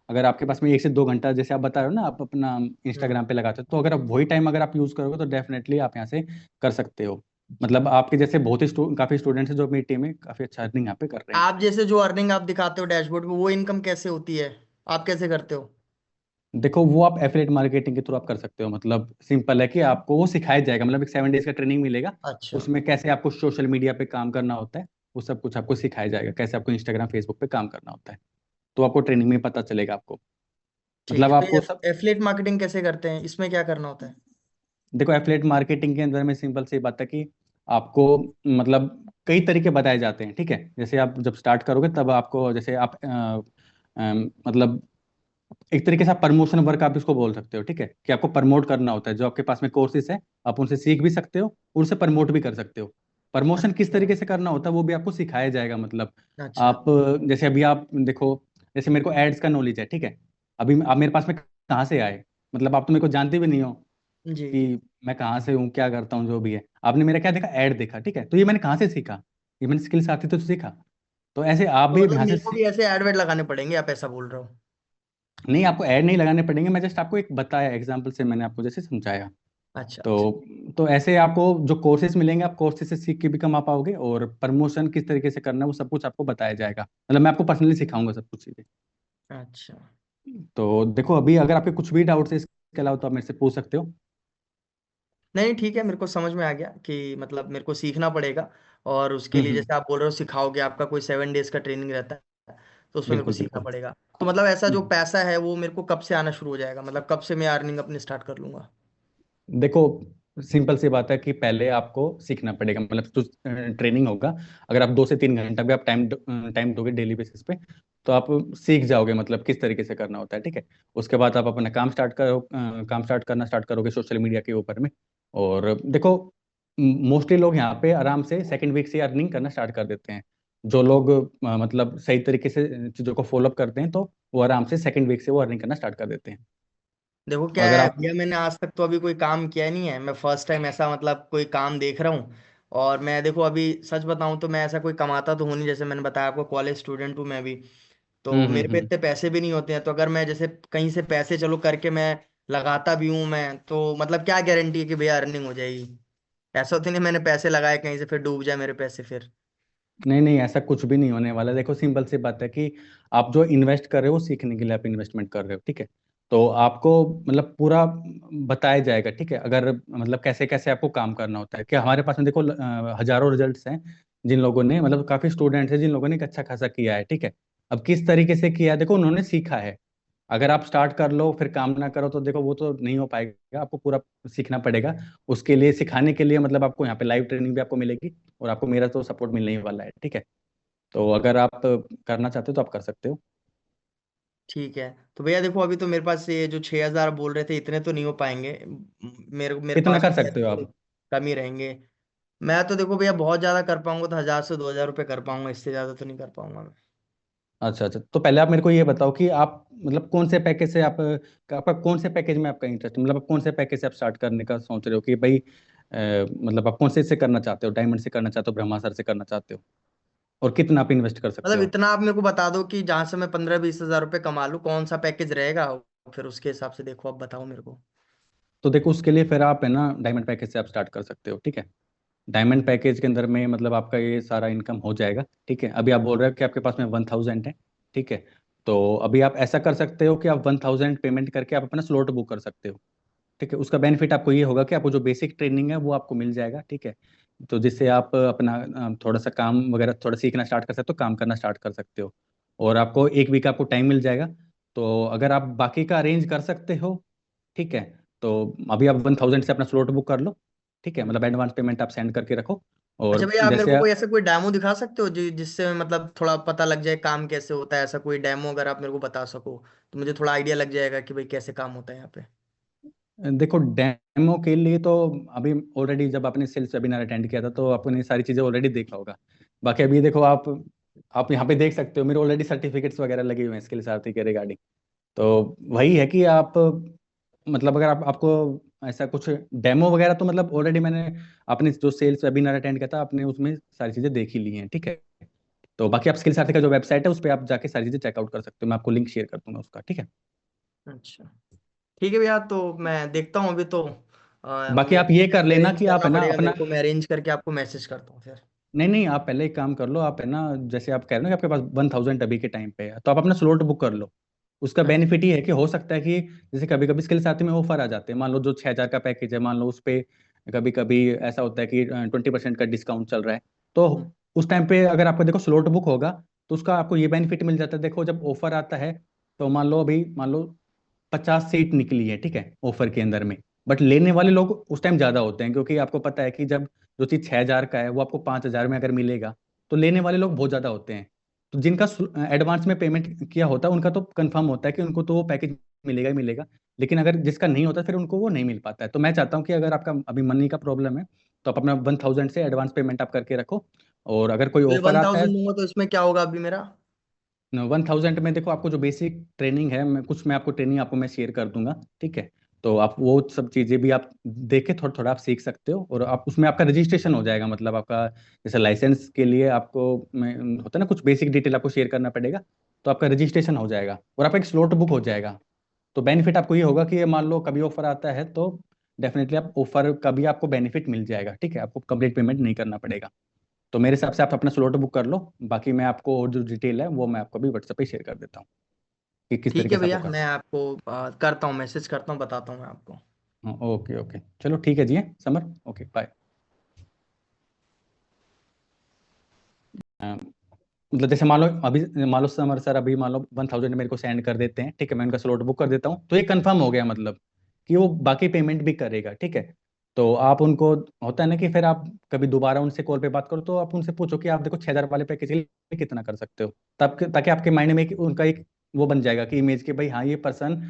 अगर आपके पास में 1 से 2 घंटा, जैसे आप बता रहे हो ना, आप अपना हम्म। इंस्टाग्राम पे लगाते हो, तो अगर आप वही टाइम अगर आप यूज करोगे तो डेफिनेटली आप यहाँ से कर सकते हो। मतलब आपके जैसे बहुत ही काफी स्टूडेंट्स हैं जो मेरी टीम में काफी अच्छा अर्निंग यहाँ पे कर रहे हैं। आप जैसे जो अर्निंग आप दिखाते हो डैशबोर्ड पे, वो इनकम कैसे होती है, आप कैसे करते हो? देखो वो आप एफिलेट मार्केटिंग के थ्रू आप कर सकते हो। मतलब सिंपल है कि आपको वो सिखाया जाएगा, मतलब एक 7 डेज का ट्रेनिंग मिलेगा। अच्छा। उसमें कैसे आपको सोशल मीडिया पे काम करना होता है, वो सब कुछ आपको सिखाया जाएगा। कैसे आपको इंस्टाग्राम, फेसबुक पे काम करना होता है, तो आपको ट्रेनिंग में पता चलेगा आपको। ठीक है, मतलब तो ये आपको सब। एफिलिएट मार्केटिंग कैसे करते हैं, इसमें क्या करना होता है? देखो एफिलेट मार्केटिंग के अंदर में सिंपल सी बात है कि आपको, मतलब कई तरीके बताए जाते हैं, ठीक है। जैसे आप जब स्टार्ट करोगे तब आपको, जैसे आप मतलब एक तरीके से आप प्रमोशन वर्क आप इसको बोल सकते हो, ठीक है, कि आपको प्रमोट करना होता है। जो आपके पास में कोर्सेज है आप उनसे सीख भी सकते हो और उनसे प्रमोट भी कर सकते हो। प्रमोशन किस अच्छा। तरीके से करना होता है वो भी आपको सिखाया जाएगा। मतलब अच्छा। आप जैसे अभी आप देखो, जैसे मेरे को एड्स का नॉलेज है, ठीक है। अभी आप मेरे पास में कहाँ से आए, मतलब आप तो मेरे को जानते भी नहीं हो जी। कि मैं कहाँ से हूँ, क्या करता हूँ, जो भी है। आपने मेरा क्या देखा, ऐड देखा, ठीक है, तो ये मैंने कहाँ से सीखा, ये मैंने स्किल्स आती तो सीखा। तो ऐसे आप तो भी मतलब यहाँ से मेरे को भी ऐसे एडवर्ट लगाने पड़ेंगे, आप ऐसा बोल रहे हो? नहीं, आपको ऐड नहीं लगाने पड़ेंगे। मैं जस्ट आपको एक बताया एग्जाम्पल से, मैंने आपको जैसे समझाया। अच्छा। तो अच्छा। ऐसे आपको जो कोर्सेज मिलेंगे, आप कोर्सेज से सीख के भी कमा पाओगे, और प्रमोशन किस तरीके से करना है वो सब कुछ आपको बताया जाएगा। मतलब मैं आपको पर्सनली सिखाऊंगा सब कुछ चीजें। अच्छा। तो देखो अभी अगर आपके कुछ भी डाउट्स है इसके अलावा तो आप मेरे से पूछ सकते हो। नहीं ठीक है, मेरे को समझ में आ गया कि मतलब मेरे को सीखना पड़ेगा, और उसके लिए हम्म। जैसे आप बोल रहे हो सिखाओगे, आपका कोई 7 डेज का ट्रेनिंग रहता है, तो उसमें मेरे को बिल्कुल सीखना बिल्कुल। पड़ेगा। तो मतलब ऐसा जो हम्म। पैसा है वो मेरे को कब से आना शुरू हो जाएगा, मतलब कब से मैं अर्निंग अपनी स्टार्ट कर लूंगा? देखो सिंपल सी बात है कि पहले आपको सीखना पड़ेगा। मतलब जो ट्रेनिंग होगा, अगर आप 2 से 3 घंटा भी आप टाइम दोगे डेली बेसिस पे, तो आप सीख जाओगे मतलब किस तरीके से करना होता है, ठीक है। उसके बाद आप अपना काम स्टार्ट करना स्टार्ट करोगे सोशल मीडिया के ऊपर में। और देखो मोस्टली लोग यहाँ पे आराम से सेकंड वीक से अर्निंग करना स्टार्ट कर देते हैं। जो लोग मतलब सही तरीके से चीज़ों को फॉलोअप करते हैं, तो वो आराम से सेकंड वीक से वो अर्निंग करना स्टार्ट कर देते हैं। देखो तो क्या अगर है आप। भैया, मैंने आज तक तो अभी कोई काम किया नहीं है, मैं फर्स्ट टाइम ऐसा मतलब कोई काम देख रहा हूँ। और मैं देखो अभी सच बताऊं तो मैं ऐसा कोई कमाता तो हूँ नहीं, जैसे मैंने बताया आपको कॉलेज स्टूडेंट हूँ मैं भी। तो मेरे पे हम्म। इतने पैसे भी नहीं होते हैं, तो अगर मैं जैसे कहीं से पैसे चलो करके मैं लगाता भी हूँ मैं, तो मतलब क्या गारंटी है कि भैया अर्निंग हो जाएगी? ऐसा तो नहीं मैंने पैसे लगाए कहीं से फिर डूब जाए मेरे पैसे फिर। नहीं नहीं, ऐसा कुछ भी नहीं होने वाला। देखो सिंपल सी बात है कि आप जो इन्वेस्ट कर रहे हो वो सीखने के लिए आप इन्वेस्टमेंट कर रहे हो, ठीक है। तो आपको मतलब पूरा बताया जाएगा, ठीक है। अगर मतलब कैसे कैसे आपको काम करना होता है, कि हमारे पास में देखो हजारों रिजल्ट्स हैं जिन लोगों ने, मतलब काफी स्टूडेंट्स हैं जिन लोगों ने एक अच्छा खासा किया है, ठीक है। अब किस तरीके से किया है, देखो उन्होंने सीखा है। अगर आप स्टार्ट कर लो फिर काम ना करो तो देखो वो तो नहीं हो पाएगा। आपको पूरा सीखना पड़ेगा। उसके लिए सिखाने के लिए मतलब आपको यहाँ पे लाइव ट्रेनिंग भी आपको मिलेगी, और आपको मेरा तो सपोर्ट मिलने ही वाला है, ठीक है। तो अगर आप करना चाहते हो तो आप कर सकते हो। ठीक है, तो भैया देखो अभी तो मेरे पास ये जो 6,000 बोल रहे थे इतने तो नहीं हो पाएंगे। मेरे मेरे कितना पास कर तो सकते हो थोड़े आप? कम ही रहेंगे। मैं तो देखो भैया बहुत ज्यादा कर पाऊंगा तो 1,000 से 2,000 रुपये कर पाऊंगा, इससे ज्यादा तो नहीं कर पाऊंगा मैं। अच्छा अच्छा, तो पहले आप मेरे को ये बताओ कि आप मतलब कौन से पैकेज से आप, आपका कौन से पैकेज में आपका इंटरेस्ट, मतलब आप कौन से पैकेज से आप स्टार्ट करने का सोच रहे हो कि भाई मतलब आप कौन से करना चाहते हो, डायमंड से करना चाहते हो, ब्रह्मास्त्र से करना चाहते हो, और कितना आप इन्वेस्ट कर सकते मतलब हो? इतना आप मेरे को बता दो कि जहां से मैं 15-20 हजार रुपये कमा लूँ, कौन सा पैकेज रहेगा, फिर उसके हिसाब से देखो, आप बताओ मेरे को। तो देखो उसके लिए फिर आप है ना डायमंड पैकेज से आप स्टार्ट कर सकते हो, ठीक है। डायमंड पैकेज के अंदर में मतलब आपका ये सारा इनकम हो जाएगा, ठीक है। अभी आप बोल रहे हो कि आपके पास में 1000 है, ठीक है। तो अभी आप ऐसा कर सकते हो कि आप 1000 पेमेंट करके आप अपना स्लॉट बुक कर सकते हो, ठीक है। उसका बेनिफिट आपको ये होगा कि आपको जो बेसिक ट्रेनिंग है वो आपको मिल जाएगा, ठीक है। तो जिससे आप अपना थोड़ा सा काम वगैरह थोड़ा सीखना स्टार्ट कर सकते हो, काम करना स्टार्ट कर सकते हो। और आपको एक वीक आपको टाइम मिल जाएगा। तो अगर आप बाकी का अरेंज कर सकते हो, ठीक है, तो अभी आप 1000 से अपना स्लॉट बुक कर लो, ठीक है। मतलब एडवांस पेमेंट आप सेंड करके रखो। अच्छा और भैया, आप मेरे जैसे को कोई ऐसा कोई डेमो दिखा सकते हो जिससे मतलब थोड़ा पता लग जाए काम कैसे होता है, ऐसा कोई डेमो अगर आप मेरे को बता सको तो मुझे थोड़ा आइडिया लग जाएगा कि भाई कैसे काम होता है यहाँ पे। देखो डेमो के लिए तो अभी ऑलरेडी जब आपने सेल्स वेबिनार अटेंड किया था तो आपने सारी चीज़ें ऑलरेडी देखा होगा। बाकी अभी देखो आप यहाँ पे देख सकते हो मेरे ऑलरेडी सर्टिफिकेट्स वगैरह लगे हुए हैं स्किल सारथी के रिगार्डिंग। तो वही है कि आप मतलब अगर आपको ऐसा कुछ डेमो वगैरह तो मतलब ऑलरेडी मैंने अपने जो सेल्स वेबिनार अटेंड किया था आपने उसमें सारी चीज़ें देख ही ली हैं, ठीक है। तो बाकी आप स्किल सारथी का जो वेबसाइट है उस पर आप जाके सारी चीज़ें चेकआउट कर सकते हो, मैं आपको लिंक शेयर कर दूंगा उसका, ठीक है। अच्छा ठीक है भैया, तो मैं देखता हूँ अभी तो बाकी मेरे आप ये कर को लेना अरेंज कि आप करना है ना पड़ेगा, अपना, मेरे को मैं अरेंज करके आपको मैसेज करता हूँ फिर। नहीं नहीं आप पहले एक काम कर लो, आप है ना जैसे आप कह रहे हो ना कि आपके पास 1000 अभी के टाइम पे है, तो आप अपना स्लॉट बुक कर लो। उसका हाँ जी। बेनिफिट ये है कि हो सकता है कि जैसे कभी कभी स्किल साथी में ऑफर आ जाते हैं, मान लो जो 6000 का पैकेज है, मान लो उस पे कभी कभी ऐसा होता है कि 20% का डिस्काउंट चल रहा है। तो हम्म। उस टाइम पे अगर आपका देखो स्लॉट बुक होगा तो उसका आपको ये बेनिफिट मिल जाता है। देखो जब ऑफर आता है तो मान लो अभी मान लो 50 सीट निकली है, ठीक है, ऑफर के अंदर में। बट लेने वाले लोग उस टाइम ज्यादा होते हैं क्योंकि आपको पता है कि जब जो चीज 6000 का है वो आपको 5000 में अगर मिलेगा तो लेने वाले लोग बहुत ज्यादा होते हैं। तो जिनका एडवांस में पेमेंट किया होता है उनका तो कंफर्म होता है कि उनको तो वो पैकेज मिलेगा ही मिलेगा। लेकिन अगर जिसका नहीं होता फिर उनको वो नहीं मिल पाता है। तो मैं चाहता हूँ कि अगर आपका अभी मनी का प्रॉब्लम है तो आप अपना 1000 से एडवांस पेमेंट आप करके रखो। और अगर कोई तो ये ऑफर आता है 1000 दूंगा तो इसमें क्या होगा अभी मेरा? 1000 में देखो आपको जो बेसिक ट्रेनिंग है, मैं आपको ट्रेनिंग आपको मैं शेयर कर दूंगा, ठीक है। तो आप वो सब चीज़ें भी आप देख के थोड़ा थोड़ा आप सीख सकते हो और आप उसमें आपका रजिस्ट्रेशन हो जाएगा। मतलब आपका जैसे लाइसेंस के लिए आपको होता है ना कुछ बेसिक डिटेल आपको शेयर करना पड़ेगा। तो आपका रजिस्ट्रेशन हो जाएगा और आपका एक स्लॉट बुक हो जाएगा। तो बेनिफिट आपको ये होगा कि ये मान लो कभी ऑफर आता है तो डेफिनेटली आप ऑफर का भी आपको बेनिफिट मिल जाएगा, ठीक है। आपको कंप्लीट पेमेंट नहीं करना पड़ेगा। तो मेरे हिसाब से आप अपना स्लॉट बुक कर लो। बाकी मैं आपको और जो डिटेल है वो मैं आपको भी व्हाट्सएप पे शेयर कर देता हूँ कि किस ठीक तरीके है से आपको भैया, करना मैं आपको करता हूँ, मैसेज करता हूँ, बताता हूँ मैं आपको। है। ओके ओके, चलो ठीक है जी, समर, ओके बाय। मतलब जैसे मान लो अभी मान लो समर सर अभी मान लो 1000 मेरे को सेंड कर देते हैं, ठीक है, मैं उनका स्लॉट बुक कर देता हूँ तो ये कंफर्म हो गया मतलब कि वो बाकी पेमेंट भी करेगा, ठीक है। तो आप उनको होता है ना कि फिर आप कभी दोबारा उनसे कॉल पे बात करो तो आप उनसे पूछो कि आप देखो 6000 वाले पैकेज के लिए कितना कर सकते हो, तब ताकि आपके माइंड में उनका एक वो बन जाएगा कि इमेज कि भाई हाँ ये पर्सन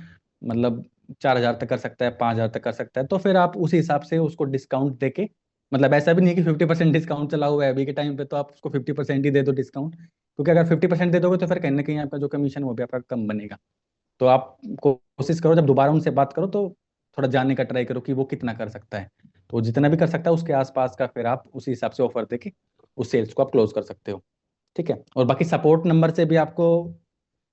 मतलब 4000 तक कर सकता है, 5000 तक कर सकता है। तो फिर आप उसी हिसाब से उसको डिस्काउंट देके, मतलब ऐसा भी नहीं है कि 50% डिस्काउंट चला हुआ है अभी के टाइम पे तो आप उसको 50% ही दे दो डिस्काउंट, क्योंकि अगर 50% दे दोगे तो फिर कहीं ना कहीं आपका जो कमीशन वो भी आपका कम बनेगा। तो आप कोशिश करो जब दोबारा उनसे बात करो तो थोड़ा जानने का ट्राई करो कि वो कितना कर सकता है। तो जितना भी कर सकता है उसके आसपास का फिर आप उसी हिसाब से ऑफर देके उस सेल्स को आप क्लोज कर सकते हो, ठीक है। और बाकी सपोर्ट नंबर से भी आपको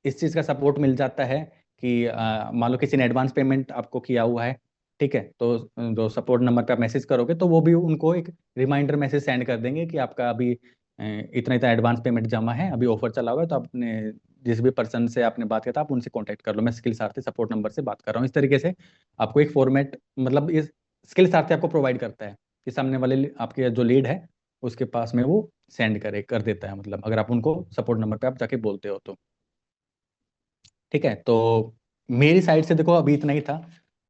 इस चीज़ का सपोर्ट मिल जाता है कि मान लो किसी ने एडवांस पेमेंट आपको किया हुआ है, ठीक है, तो जो सपोर्ट नंबर पे आप मैसेज करोगे तो वो भी उनको एक रिमाइंडर मैसेज सेंड कर देंगे कि आपका अभी इतना इतना एडवांस पेमेंट जमा है, अभी ऑफर चला हुआ है, तो आपने जिस भी पर्सन से आपने बात किया था आप उनसे कांटेक्ट कर लो, मैं स्किल सारथी सपोर्ट नंबर से बात कर रहा हूँ। इस तरीके से आपको एक फॉर्मेट मतलब इस स्किल सारथी आपको प्रोवाइड करता है कि सामने वाले आपके जो लीड है उसके पास में वो सेंड कर देता है, मतलब अगर आप उनको सपोर्ट नंबर पे आप जाके बोलते हो तो, ठीक है। तो मेरी साइड से देखो अभी इतना ही था।